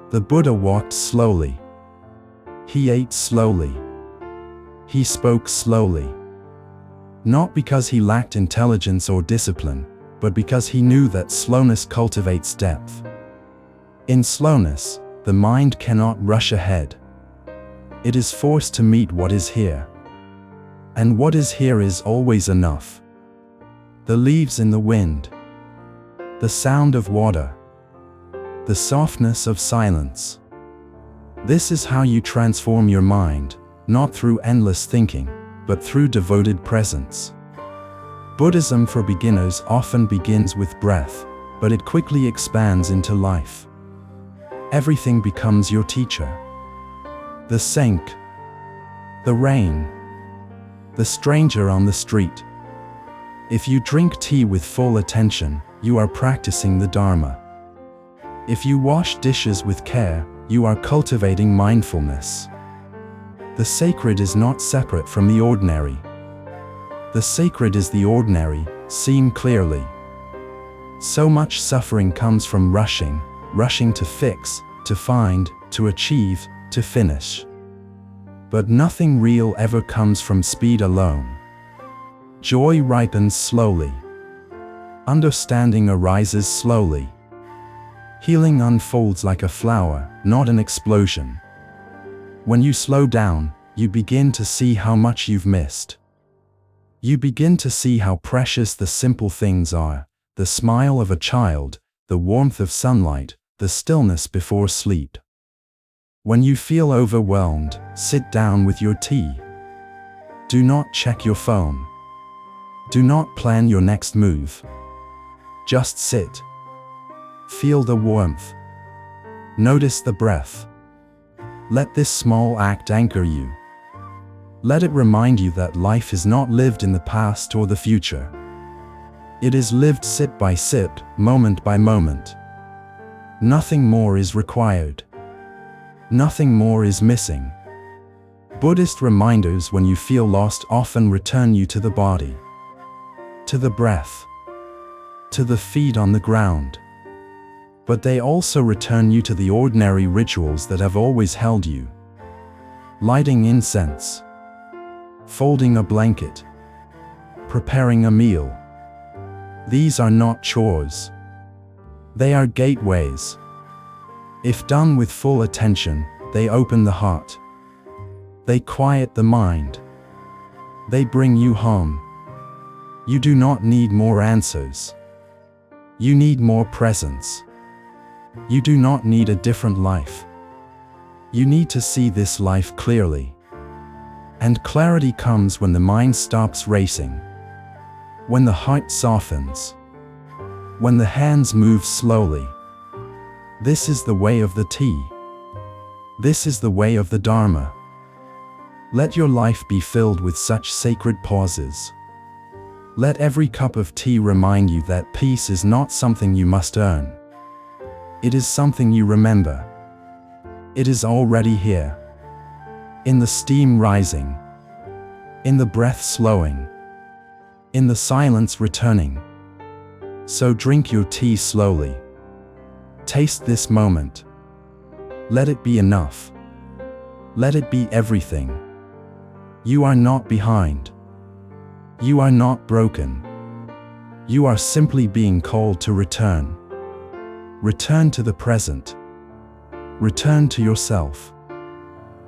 The Buddha walked slowly. He ate slowly. He spoke slowly. Not because he lacked intelligence or discipline, but because he knew that slowness cultivates depth. In slowness, the mind cannot rush ahead. It is forced to meet what is here. And what is here is always enough. The leaves in the wind. The sound of water. The softness of silence. This is how you transform your mind, not through endless thinking, but through devoted presence. Buddhism for beginners often begins with breath, but it quickly expands into life. Everything becomes your teacher. The sink. The rain. The stranger on the street. If you drink tea with full attention, you are practicing the Dharma. If you wash dishes with care, you are cultivating mindfulness. The sacred is not separate from the ordinary. The sacred is the ordinary, seem clearly. So much suffering comes from rushing to fix, to find, to achieve, to finish. But nothing real ever comes from speed alone. Joy ripens slowly. Understanding arises slowly. Healing unfolds like a flower, not an explosion. When you slow down, you begin to see how much you've missed. You begin to see how precious the simple things are, the smile of a child, the warmth of sunlight, the stillness before sleep. When you feel overwhelmed, sit down with your tea. Do not check your phone. Do not plan your next move. Just sit. Feel the warmth. Notice the breath. Let this small act anchor you. Let it remind you that life is not lived in the past or the future. It is lived sip by sip, moment by moment. Nothing more is required. Nothing more is missing. Buddhist reminders when you feel lost often return you to the body, to the breath, to the feet on the ground. But they also return you to the ordinary rituals that have always held you. Lighting incense, folding a blanket, preparing a meal. These are not chores. They are gateways. If done with full attention, they open the heart. They quiet the mind. They bring you home. You do not need more answers. You need more presence. You do not need a different life. You need to see this life clearly. And clarity comes when the mind stops racing, when the heart softens, when the hands move slowly. This is the way of the tea. This is the way of the Dharma. Let your life be filled with such sacred pauses. Let every cup of tea remind you that peace is not something you must earn. It is something you remember. It is already here. In the steam rising, in the breath slowing, in the silence returning. So drink your tea slowly. Taste this moment. Let it be enough. Let it be everything. You are not behind. You are not broken. You are simply being called to return. Return to the present. Return to yourself.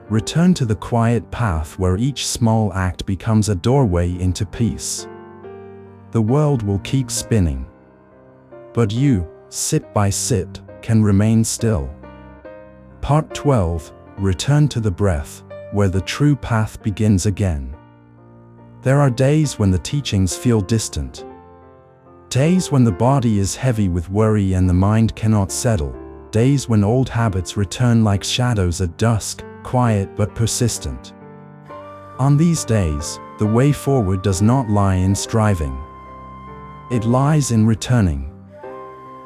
Return to the quiet path where each small act becomes a doorway into peace. The world will keep spinning. But you, sip by sip, can remain still. Part 12, Return to the breath, where the true path begins again. There are days when the teachings feel distant. Days when the body is heavy with worry and the mind cannot settle. Days when old habits return like shadows at dusk, quiet but persistent. On these days, the way forward does not lie in striving. It lies in returning.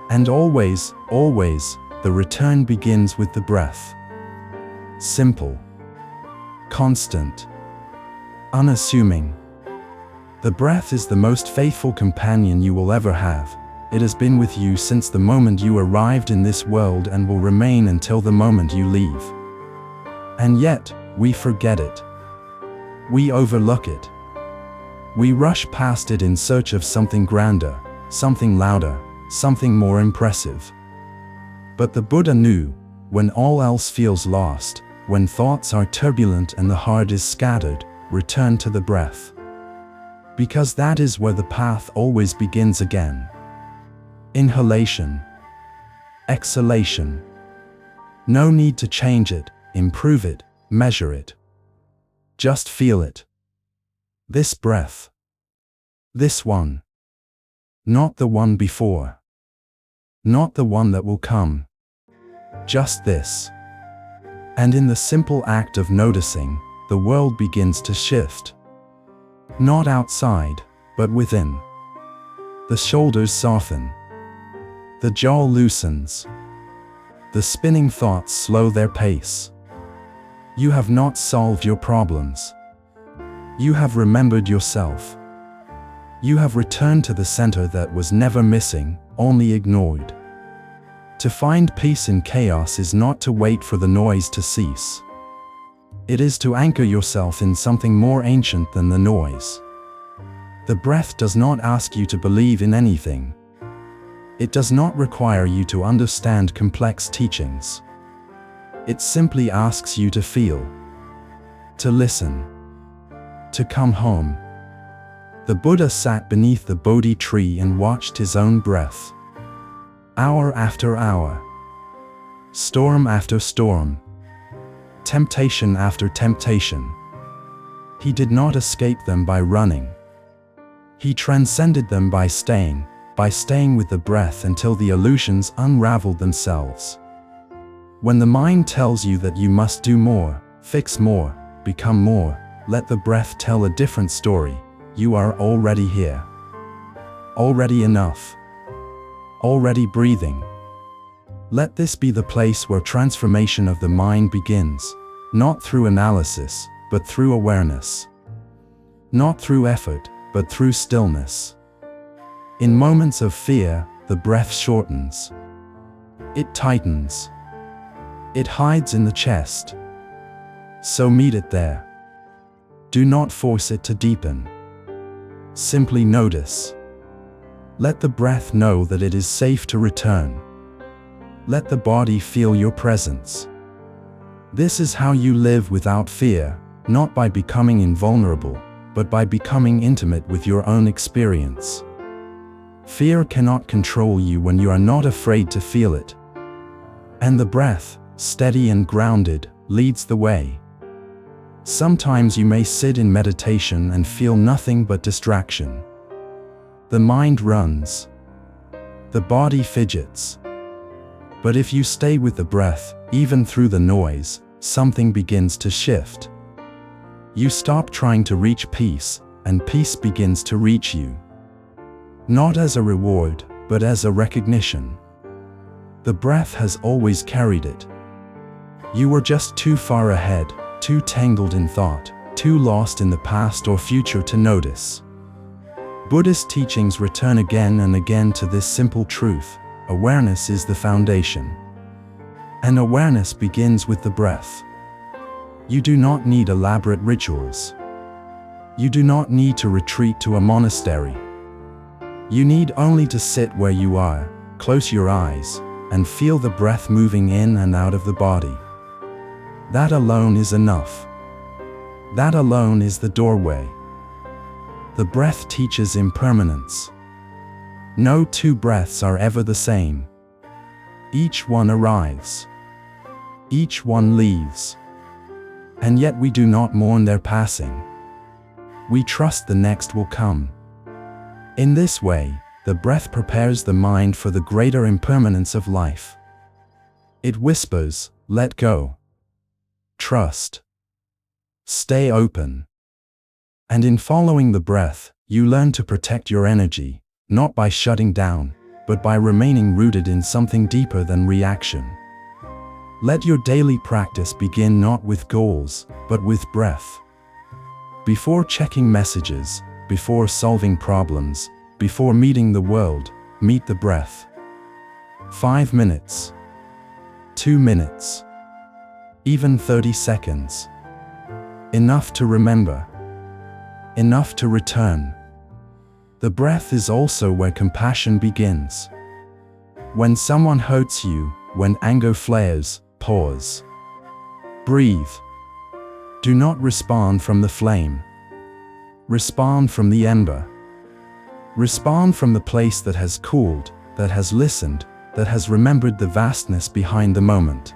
And always, always, the return begins with the breath. Simple, constant, unassuming. The breath is the most faithful companion you will ever have. It has been with you since the moment you arrived in this world and will remain until the moment you leave. And yet, we forget it. We overlook it. We rush past it in search of something grander, something louder, something more impressive. But the Buddha knew, when all else feels lost, when thoughts are turbulent and the heart is scattered, return to the breath. Because that is where the path always begins again. Inhalation. Exhalation. No need to change it, improve it, measure it. Just feel it. This breath. This one. Not the one before. Not the one that will come. Just this. And in the simple act of noticing, the world begins to shift. Not outside, but within. The shoulders soften. The jaw loosens. The spinning thoughts slow their pace. You have not solved your problems. You have remembered yourself. You have returned to the center that was never missing, only ignored. To find peace in chaos is not to wait for the noise to cease. It is to anchor yourself in something more ancient than the noise. The breath does not ask you to believe in anything. It does not require you to understand complex teachings. It simply asks you to feel, to listen, to come home. The Buddha sat beneath the Bodhi tree and watched his own breath. Hour after hour, storm after storm, temptation after temptation. He did not escape them by running. He transcended them by staying with the breath until the illusions unraveled themselves. When the mind tells you that you must do more, fix more, become more, let the breath tell a different story. You are already here. Already enough. Already breathing. Let this be the place where transformation of the mind begins, not through analysis, but through awareness. Not through effort, but through stillness. In moments of fear, the breath shortens. It tightens. It hides in the chest. So meet it there. Do not force it to deepen. Simply notice. Let the breath know that it is safe to return. Let the body feel your presence. This is how you live without fear, not by becoming invulnerable, but by becoming intimate with your own experience. Fear cannot control you when you are not afraid to feel it. And the breath, steady and grounded, leads the way. Sometimes you may sit in meditation and feel nothing but distraction. The mind runs. The body fidgets. But if you stay with the breath, even through the noise, something begins to shift. You stop trying to reach peace, and peace begins to reach you. Not as a reward, but as a recognition. The breath has always carried it. You were just too far ahead, too tangled in thought, too lost in the past or future to notice. Buddhist teachings return again and again to this simple truth: awareness is the foundation. And awareness begins with the breath. You do not need elaborate rituals. You do not need to retreat to a monastery. You need only to sit where you are, close your eyes, and feel the breath moving in and out of the body. That alone is enough. That alone is the doorway. The breath teaches impermanence. No two breaths are ever the same. Each one arrives. Each one leaves. And yet we do not mourn their passing. We trust the next will come. In this way, the breath prepares the mind for the greater impermanence of life. It whispers, let go. Trust. Stay open. And in following the breath, you learn to protect your energy, not by shutting down, but by remaining rooted in something deeper than reaction. Let your daily practice begin not with goals, but with breath. Before checking messages, before solving problems, before meeting the world, meet the breath. 5 minutes. 2 minutes. Even 30 seconds. Enough to remember. Enough to return. The breath is also where compassion begins. When someone hurts you, when anger flares, pause. Breathe. Do not respond from the flame. Respond from the ember. Respond from the place that has cooled, that has listened, that has remembered the vastness behind the moment.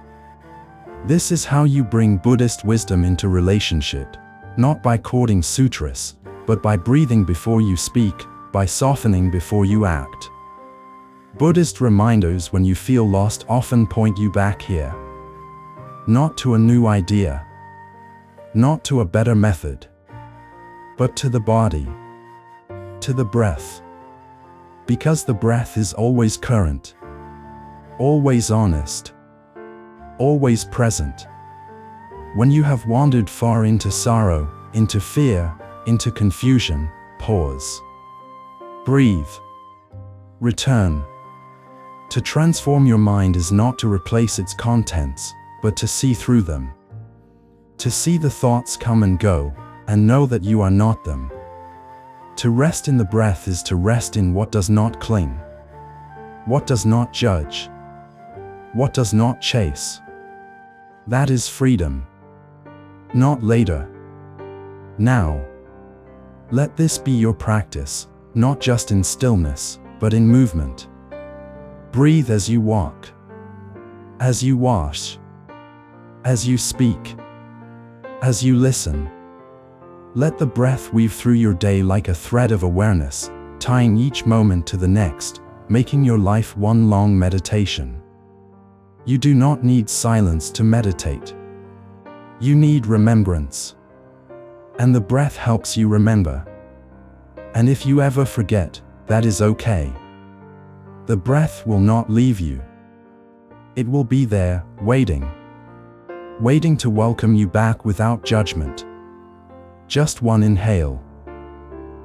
This is how you bring Buddhist wisdom into relationship, not by quoting sutras, but by breathing before you speak, by softening before you act. Buddhist reminders when you feel lost often point you back here. Not to a new idea, not to a better method, but to the body, to the breath. Because the breath is always current, always honest, always present. When you have wandered far into sorrow, into fear, into confusion, pause. Breathe. Return. To transform your mind is not to replace its contents, but to see through them. To see the thoughts come and go, and know that you are not them. To rest in the breath is to rest in what does not cling, what does not judge, what does not chase. That is freedom. Not later. Now. Let this be your practice, not just in stillness, but in movement. Breathe as you walk, as you wash, as you speak, as you listen. Let the breath weave through your day like a thread of awareness, tying each moment to the next, making your life one long meditation. You do not need silence to meditate. You need remembrance. And the breath helps you remember. And if you ever forget, that is okay. The breath will not leave you. It will be there, waiting. Waiting to welcome you back without judgment. Just one inhale.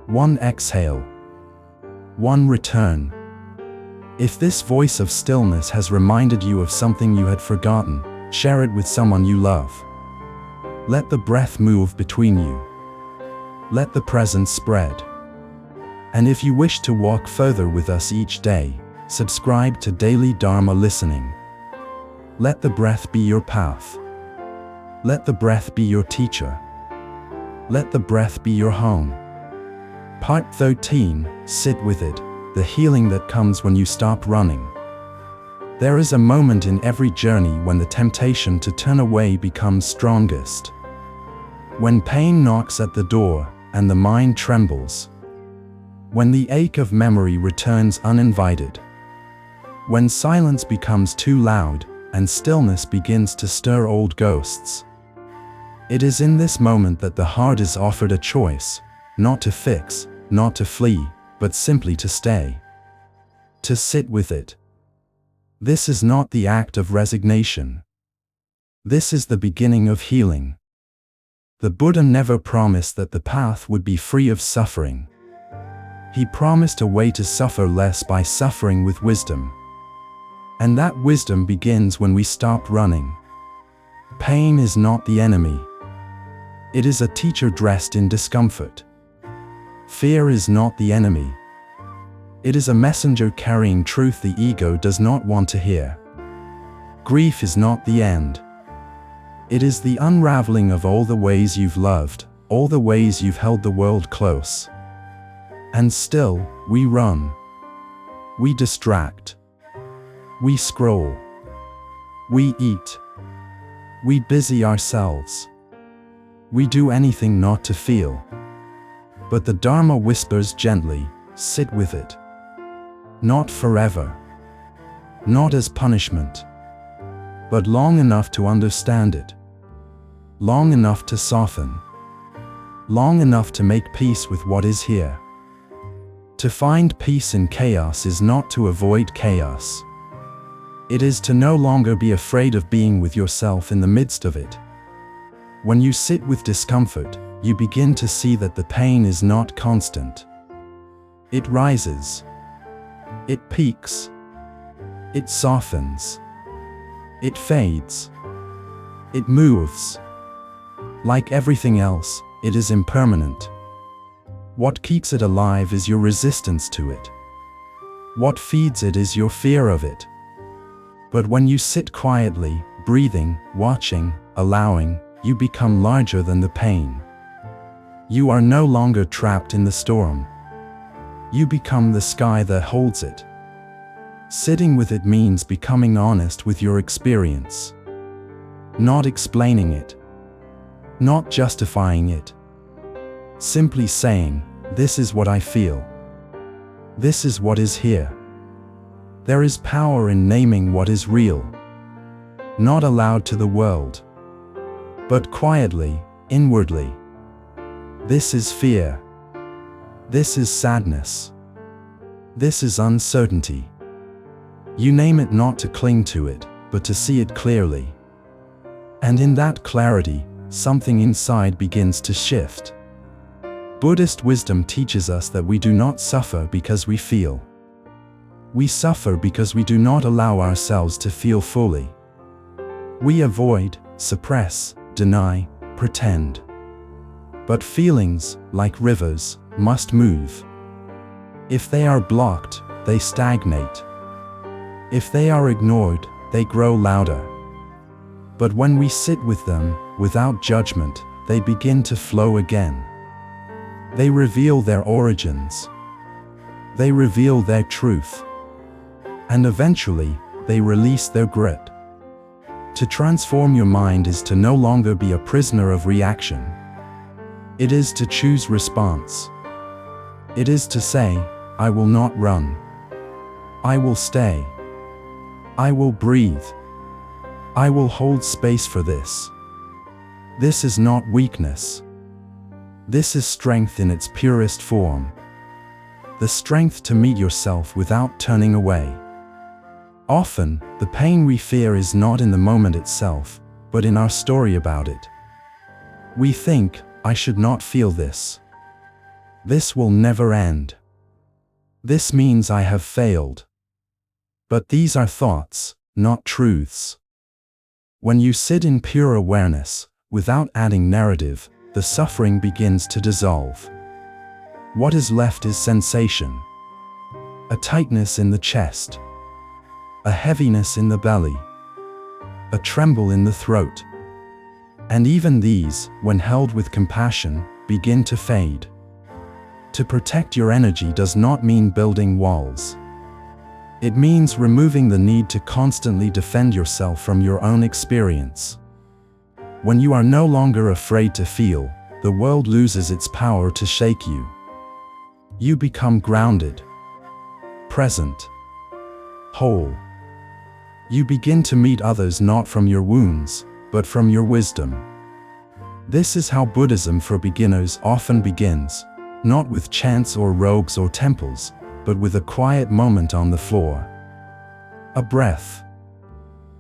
One exhale. One return. If this voice of stillness has reminded you of something you had forgotten, share it with someone you love. Let the breath move between you. Let the presence spread. And if you wish to walk further with us each day, subscribe to Daily Dharma Listening. Let the breath be your path. Let the breath be your teacher. Let the breath be your home. Part 13, Sit with it, the healing that comes when you stop running. There is a moment in every journey when the temptation to turn away becomes strongest. When pain knocks at the door and the mind trembles. When the ache of memory returns uninvited. When silence becomes too loud and stillness begins to stir old ghosts. It is in this moment that the heart is offered a choice, not to fix, not to flee, but simply to stay. To sit with it. This is not the act of resignation. This is the beginning of healing. The Buddha never promised that the path would be free of suffering. He promised a way to suffer less by suffering with wisdom. And that wisdom begins when we stop running. Pain is not the enemy. It is a teacher dressed in discomfort. Fear is not the enemy. It is a messenger carrying truth the ego does not want to hear. Grief is not the end. It is the unraveling of all the ways you've loved, all the ways you've held the world close. And still, we run. We distract. We scroll. We eat. We busy ourselves. We do anything not to feel. But the Dharma whispers gently, sit with it. Not forever. Not as punishment. But long enough to understand it. Long enough to soften. Long enough to make peace with what is here. To find peace in chaos is not to avoid chaos. It is to no longer be afraid of being with yourself in the midst of it. When you sit with discomfort, you begin to see that the pain is not constant. It rises. It peaks. It softens. It fades. It moves. Like everything else, it is impermanent. What keeps it alive is your resistance to it. What feeds it is your fear of it. But when you sit quietly, breathing, watching, allowing, you become larger than the pain. You are no longer trapped in the storm. You become the sky that holds it. Sitting with it means becoming honest with your experience. Not explaining it. Not justifying it. Simply saying, this is what I feel. This is what is here. There is power in naming what is real. Not aloud to the world, but quietly, inwardly. This is fear. This is sadness. This is uncertainty. You name it not to cling to it, but to see it clearly. And in that clarity, something inside begins to shift. Buddhist wisdom teaches us that we do not suffer because we feel. We suffer because we do not allow ourselves to feel fully. We avoid, suppress, deny, pretend. But feelings, like rivers, must move. If they are blocked, they stagnate. If they are ignored, they grow louder. But when we sit with them, without judgment, they begin to flow again. They reveal their origins. They reveal their truth. And eventually, they release their grip. To transform your mind is to no longer be a prisoner of reaction. It is to choose response. It is to say, I will not run. I will stay. I will breathe. I will hold space for this. This is not weakness. This is strength in its purest form. The strength to meet yourself without turning away. Often, the pain we fear is not in the moment itself, but in our story about it. We think, I should not feel this. This will never end. This means I have failed. But these are thoughts, not truths. When you sit in pure awareness, without adding narrative, the suffering begins to dissolve. What is left is sensation. A tightness in the chest. A heaviness in the belly. A tremble in the throat. And even these, when held with compassion, begin to fade. To protect your energy does not mean building walls. It means removing the need to constantly defend yourself from your own experience. When you are no longer afraid to feel, the world loses its power to shake you. You become grounded, present, whole. You begin to meet others not from your wounds, but from your wisdom. This is how Buddhism for beginners often begins, not with chants or robes or temples, but with a quiet moment on the floor. A breath.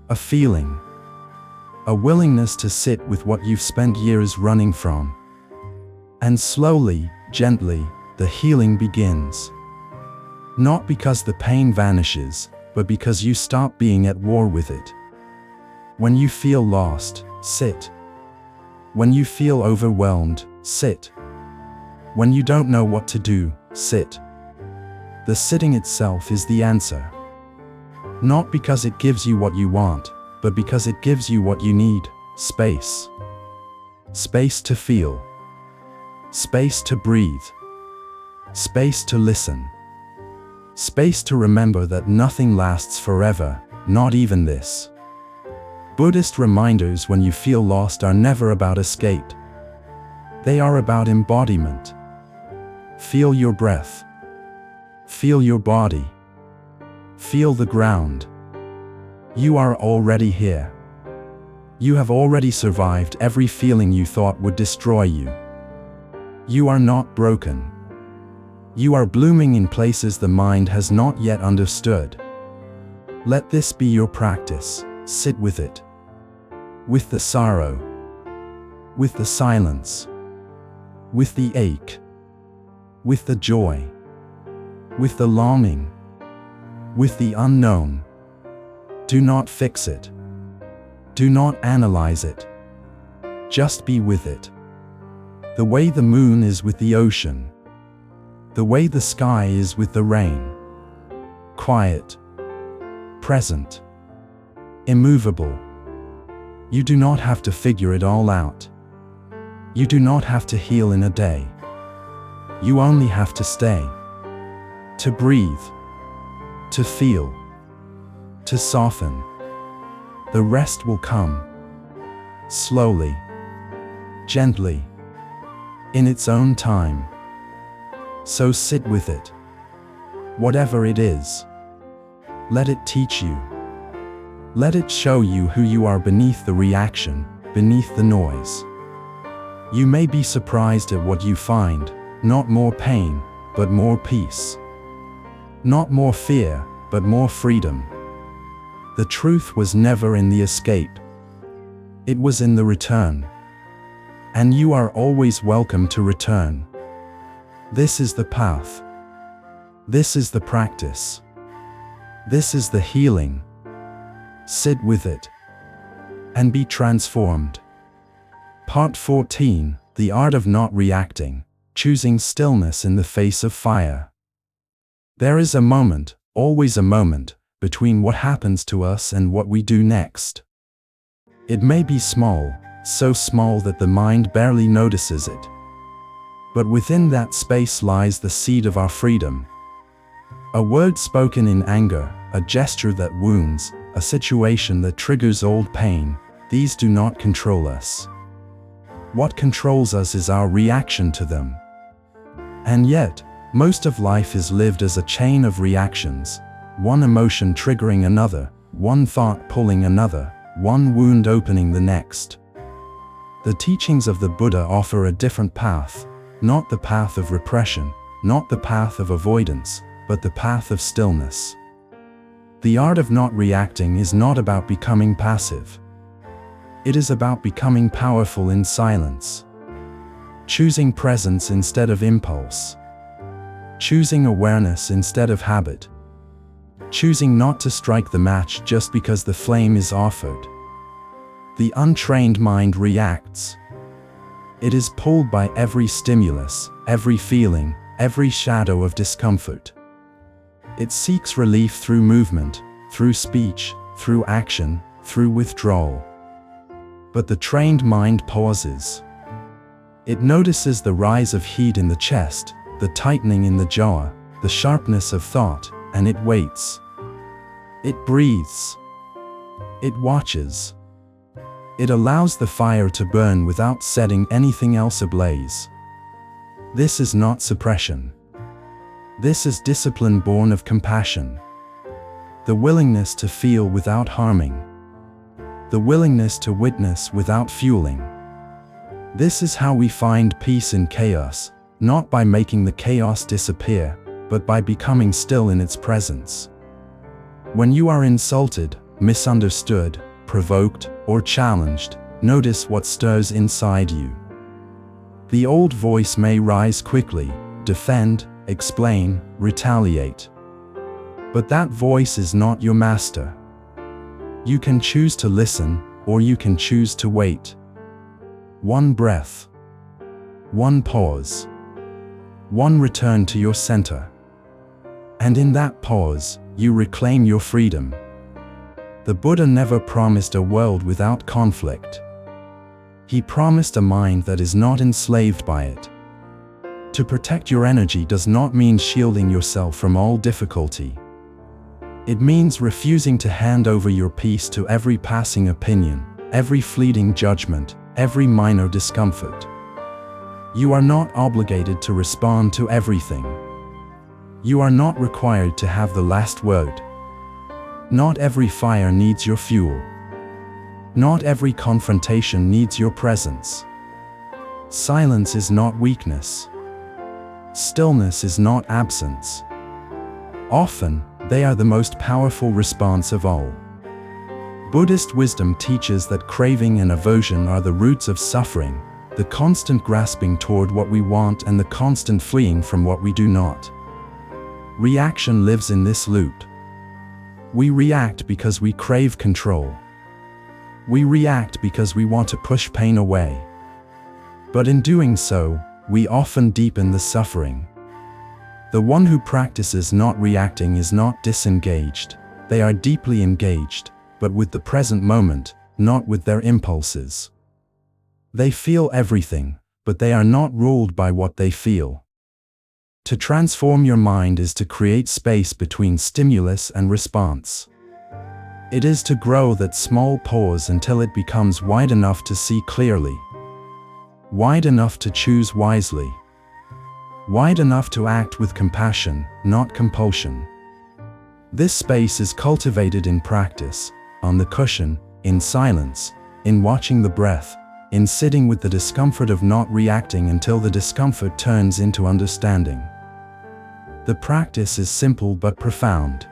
A feeling. A willingness to sit with what you've spent years running from. And slowly, gently, the healing begins. Not because the pain vanishes, but because you stop being at war with it. When you feel lost, sit. When you feel overwhelmed, sit. When you don't know what to do, sit. The sitting itself is the answer. Not because it gives you what you want, but because it gives you what you need, space. Space to feel. Space to breathe. Space to listen. Space to remember that nothing lasts forever, not even this. Buddhist reminders when you feel lost are never about escape. They are about embodiment. Feel your breath. Feel your body. Feel the ground. You are already here. You have already survived every feeling you thought would destroy you. You are not broken. You are blooming in places the mind has not yet understood. Let this be your practice. Sit with it. With the sorrow. With the silence. With the ache. With the joy. With the longing. With the unknown. Do not fix it. Do not analyze it. Just be with it. The way the moon is with the ocean. The way the sky is with the rain. Quiet. Present. Immovable. You do not have to figure it all out. You do not have to heal in a day. You only have to stay. To breathe. To feel. To soften. The rest will come. Slowly. Gently. In its own time. So sit with it. Whatever it is. Let it teach you. Let it show you who you are beneath the reaction, beneath the noise. You may be surprised at what you find, not more pain, but more peace. Not more fear, but more freedom. The truth was never in the escape. It was in the return. And you are always welcome to return. This is the path. This is the practice. This is the healing. Sit with it and be transformed. Part 14, The Art of Not Reacting, Choosing Stillness in the Face of Fire. There is a moment, always a moment, between what happens to us and what we do next. It may be small, so small that the mind barely notices it. But within that space lies the seed of our freedom. A word spoken in anger, a gesture that wounds, a situation that triggers old pain, these do not control us. What controls us is our reaction to them. And yet, most of life is lived as a chain of reactions, one emotion triggering another, one thought pulling another, one wound opening the next. The teachings of the Buddha offer a different path, not the path of repression, not the path of avoidance, but the path of stillness. The art of not reacting is not about becoming passive. It is about becoming powerful in silence. Choosing presence instead of impulse. Choosing awareness instead of habit. Choosing not to strike the match just because the flame is offered. The untrained mind reacts. It is pulled by every stimulus, every feeling, every shadow of discomfort. It seeks relief through movement, through speech, through action, through withdrawal. But the trained mind pauses. It notices the rise of heat in the chest, the tightening in the jaw, the sharpness of thought, and it waits. It breathes. It watches. It allows the fire to burn without setting anything else ablaze. This is not suppression. This is discipline born of compassion. The willingness to feel without harming. The willingness to witness without fueling. This is how we find peace in chaos, not by making the chaos disappear, but by becoming still in its presence. When you are insulted, misunderstood, provoked, or challenged, notice what stirs inside you. The old voice may rise quickly, defend, explain, retaliate. But that voice is not your master. You can choose to listen, or you can choose to wait. One breath. One pause. One return to your center. And in that pause, you reclaim your freedom. The Buddha never promised a world without conflict. He promised a mind that is not enslaved by it. To protect your energy does not mean shielding yourself from all difficulty. It means refusing to hand over your peace to every passing opinion, every fleeting judgment, every minor discomfort. You are not obligated to respond to everything. You are not required to have the last word. Not every fire needs your fuel. Not every confrontation needs your presence. Silence is not weakness. Stillness is not absence. Often, they are the most powerful response of all. Buddhist wisdom teaches that craving and aversion are the roots of suffering, the constant grasping toward what we want and the constant fleeing from what we do not. Reaction lives in this loop. We react because we crave control. We react because we want to push pain away. But in doing so, we often deepen the suffering. The one who practices not reacting is not disengaged. They are deeply engaged, but with the present moment, not with their impulses. They feel everything, but they are not ruled by what they feel. To transform your mind is to create space between stimulus and response. It is to grow that small pause until it becomes wide enough to see clearly. Wide enough to choose wisely. Wide enough to act with compassion, not compulsion. This space is cultivated in practice, on the cushion, in silence, in watching the breath, in sitting with the discomfort of not reacting until the discomfort turns into understanding. The practice is simple but profound.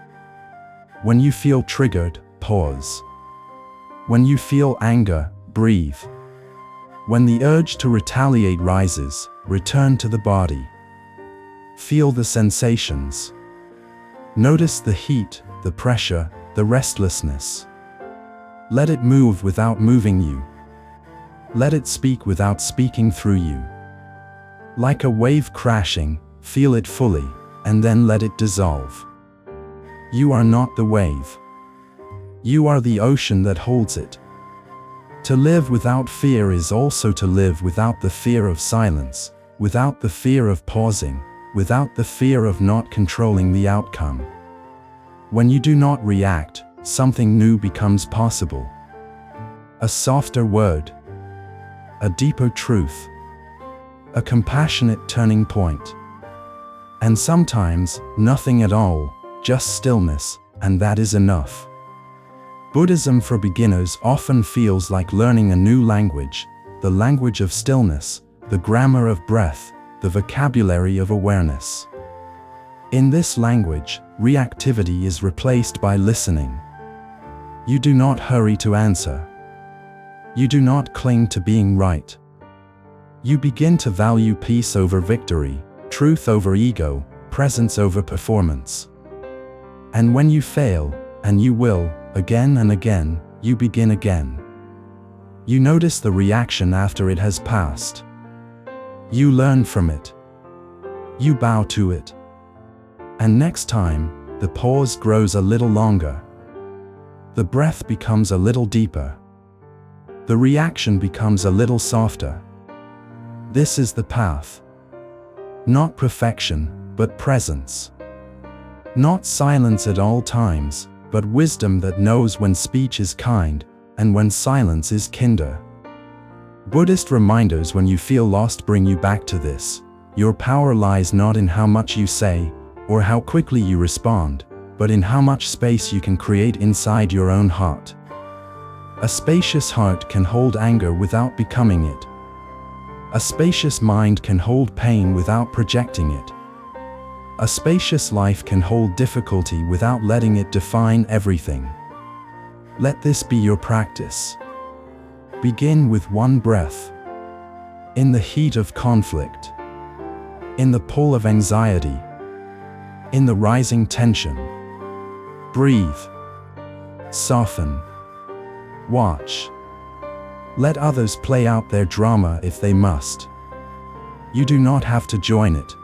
When you feel triggered, pause. When you feel anger, breathe. When the urge to retaliate rises, return to the body. Feel the sensations. Notice the heat, the pressure, the restlessness. Let it move without moving you. Let it speak without speaking through you. Like a wave crashing, feel it fully, and then let it dissolve. You are not the wave. You are the ocean that holds it. To live without fear is also to live without the fear of silence, without the fear of pausing, without the fear of not controlling the outcome. When you do not react, something new becomes possible. A softer word. A deeper truth. A compassionate turning point. And sometimes, nothing at all, just stillness, and that is enough. Buddhism for beginners often feels like learning a new language, the language of stillness, the grammar of breath, the vocabulary of awareness. In this language, reactivity is replaced by listening. You do not hurry to answer. You do not cling to being right. You begin to value peace over victory, truth over ego, presence over performance. And when you fail, and you will, again and again, you begin again. You notice the reaction after it has passed. You learn from it. You bow to it. And next time, the pause grows a little longer. The breath becomes a little deeper. The reaction becomes a little softer. This is the path. Not perfection, but presence. Not silence at all times, but wisdom that knows when speech is kind, and when silence is kinder. Buddhist reminders when you feel lost bring you back to this. Your power lies not in how much you say, or how quickly you respond, but in how much space you can create inside your own heart. A spacious heart can hold anger without becoming it. A spacious mind can hold pain without projecting it. A spacious life can hold difficulty without letting it define everything. Let this be your practice. Begin with one breath. In the heat of conflict. In the pull of anxiety. In the rising tension. Breathe. Soften. Watch. Let others play out their drama if they must. You do not have to join it.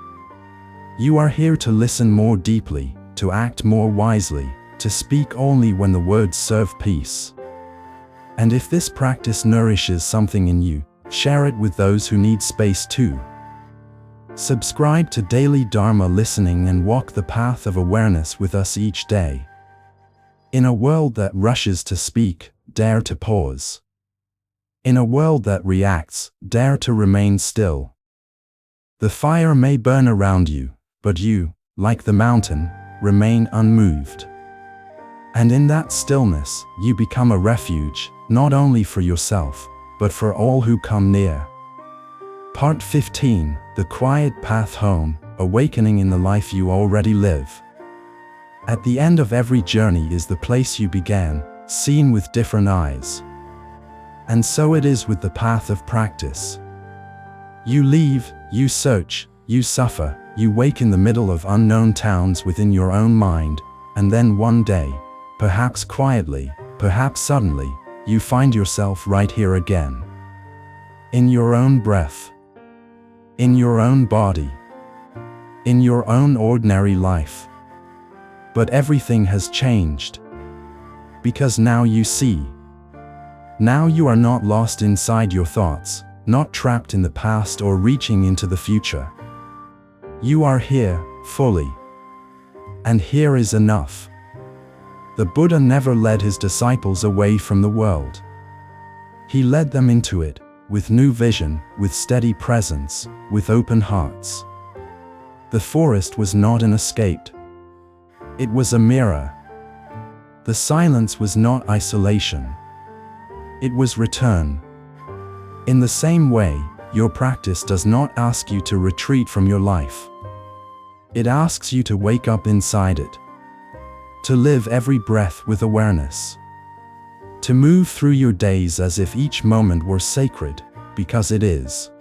You are here to listen more deeply, to act more wisely, to speak only when the words serve peace. And if this practice nourishes something in you, share it with those who need space too. Subscribe to Daily Dharma Listening and walk the path of awareness with us each day. In a world that rushes to speak, dare to pause. In a world that reacts, dare to remain still. The fire may burn around you, but you, like the mountain, remain unmoved. And in that stillness, you become a refuge, not only for yourself, but for all who come near. Part 15, The Quiet Path Home, Awakening in the Life You Already Live. At the end of every journey is the place you began, seen with different eyes. And so it is with the path of practice. You leave, you search, you suffer, you wake in the middle of unknown towns within your own mind, and then one day, perhaps quietly, perhaps suddenly, you find yourself right here again. In your own breath. In your own body. In your own ordinary life. But everything has changed. Because now you see. Now you are not lost inside your thoughts, not trapped in the past or reaching into the future. You are here, fully. And here is enough. The Buddha never led his disciples away from the world. He led them into it, with new vision, with steady presence, with open hearts. The forest was not an escape. It was a mirror. The silence was not isolation. It was return. In the same way, your practice does not ask you to retreat from your life. It asks you to wake up inside it. To live every breath with awareness. To move through your days as if each moment were sacred, because it is.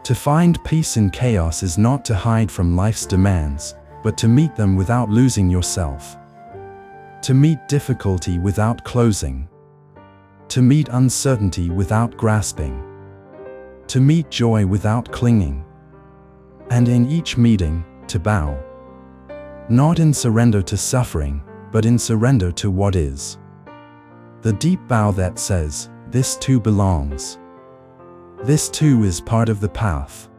To find peace in chaos is not to hide from life's demands, but to meet them without losing yourself. To meet difficulty without closing. To meet uncertainty without grasping. To meet joy without clinging. And in each meeting, to bow. Not in surrender to suffering, but in surrender to what is. The deep bow that says, this too belongs. This too is part of the path.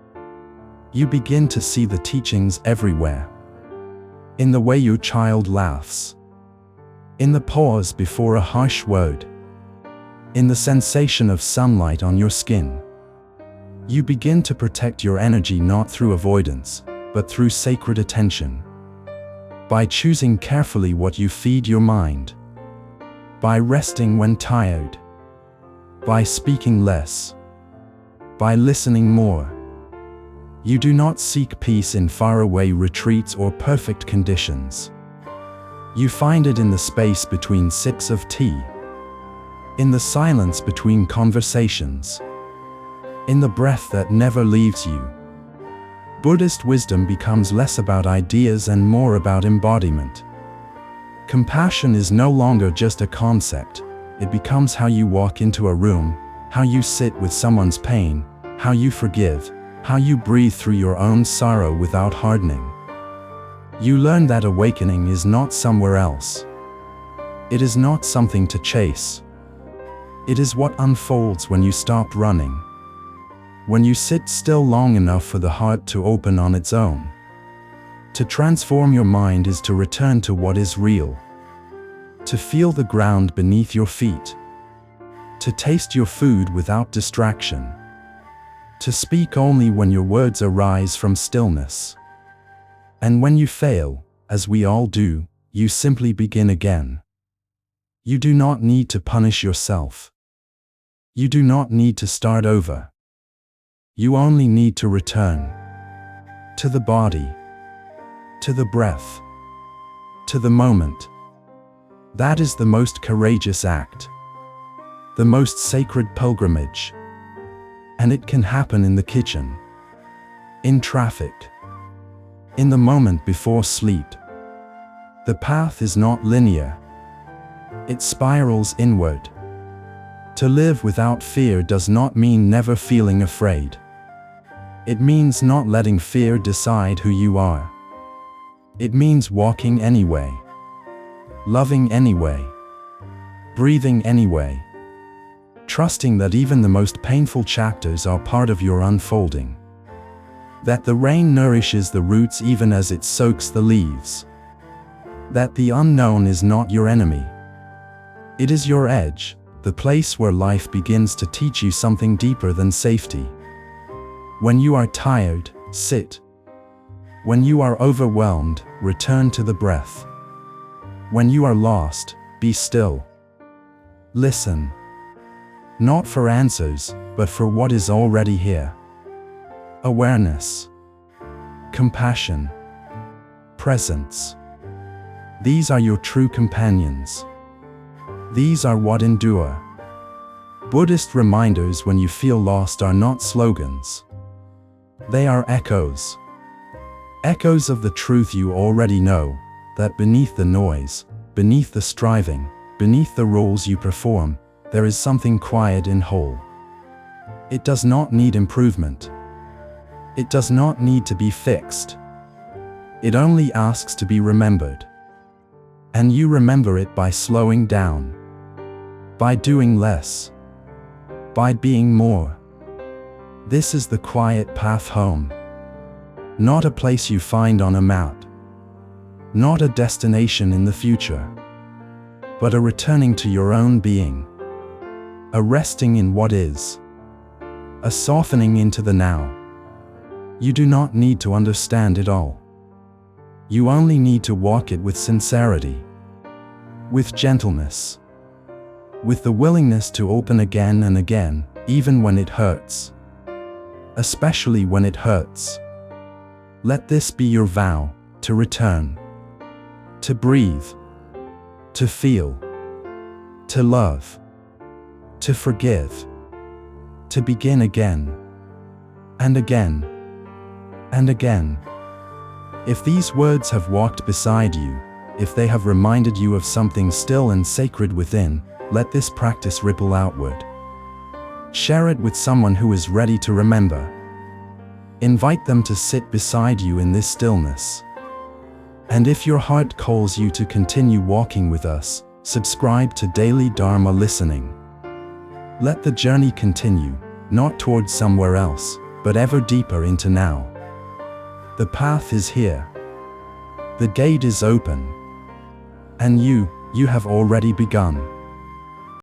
You begin to see the teachings everywhere. In the way your child laughs. In the pause before a harsh word. In the sensation of sunlight on your skin. You begin to protect your energy not through avoidance, but through sacred attention. By choosing carefully what you feed your mind. By resting when tired. By speaking less. By listening more. You do not seek peace in faraway retreats or perfect conditions. You find it in the space between sips of tea. In the silence between conversations. In the breath that never leaves you. Buddhist wisdom becomes less about ideas and more about embodiment. Compassion is no longer just a concept. It becomes how you walk into a room, how you sit with someone's pain, how you forgive, how you breathe through your own sorrow without hardening. You learn that awakening is not somewhere else. It is not something to chase. It is what unfolds when you stop running. When you sit still long enough for the heart to open on its own. To transform your mind is to return to what is real. To feel the ground beneath your feet. To taste your food without distraction. To speak only when your words arise from stillness. And when you fail, as we all do, you simply begin again. You do not need to punish yourself. You do not need to start over. You only need to return. To the body. To the breath. To the moment. That is the most courageous act. The most sacred pilgrimage. And it can happen in the kitchen. In traffic. In the moment before sleep. The path is not linear. It spirals inward. To live without fear does not mean never feeling afraid. It means not letting fear decide who you are. It means walking anyway. Loving anyway. Breathing anyway. Trusting that even the most painful chapters are part of your unfolding. That the rain nourishes the roots even as it soaks the leaves. That the unknown is not your enemy. It is your edge, the place where life begins to teach you something deeper than safety. When you are tired, sit. When you are overwhelmed, return to the breath. When you are lost, be still. Listen. Not for answers, but for what is already here. Awareness. Compassion. Presence. These are your true companions. These are what endure. Buddhist reminders when you feel lost are not slogans. They are echoes. Echoes of the truth you already know, that beneath the noise, beneath the striving, beneath the roles you perform, there is something quiet and whole. It does not need improvement. It does not need to be fixed. It only asks to be remembered. And you remember it by slowing down. By doing less. By being more. This is the quiet path home. Not a place you find on a map. Not a destination in the future. But a returning to your own being. A resting in what is. A softening into the now. You do not need to understand it all. You only need to walk it with sincerity. With gentleness. With the willingness to open again and again, even when it hurts. Especially when it hurts. Let this be your vow, to return. To breathe. To feel. To love. To forgive. To begin again. and again, and again. If these words have walked beside you, if they have reminded you of something still and sacred within, let this practice ripple outward. Share it with someone who is ready to remember. Invite them to sit beside you in this stillness. And if your heart calls you to continue walking with us, subscribe to Daily Dharma Listening. Let the journey continue, not towards somewhere else, but ever deeper into now. The path is here. The gate is open. And you have already begun.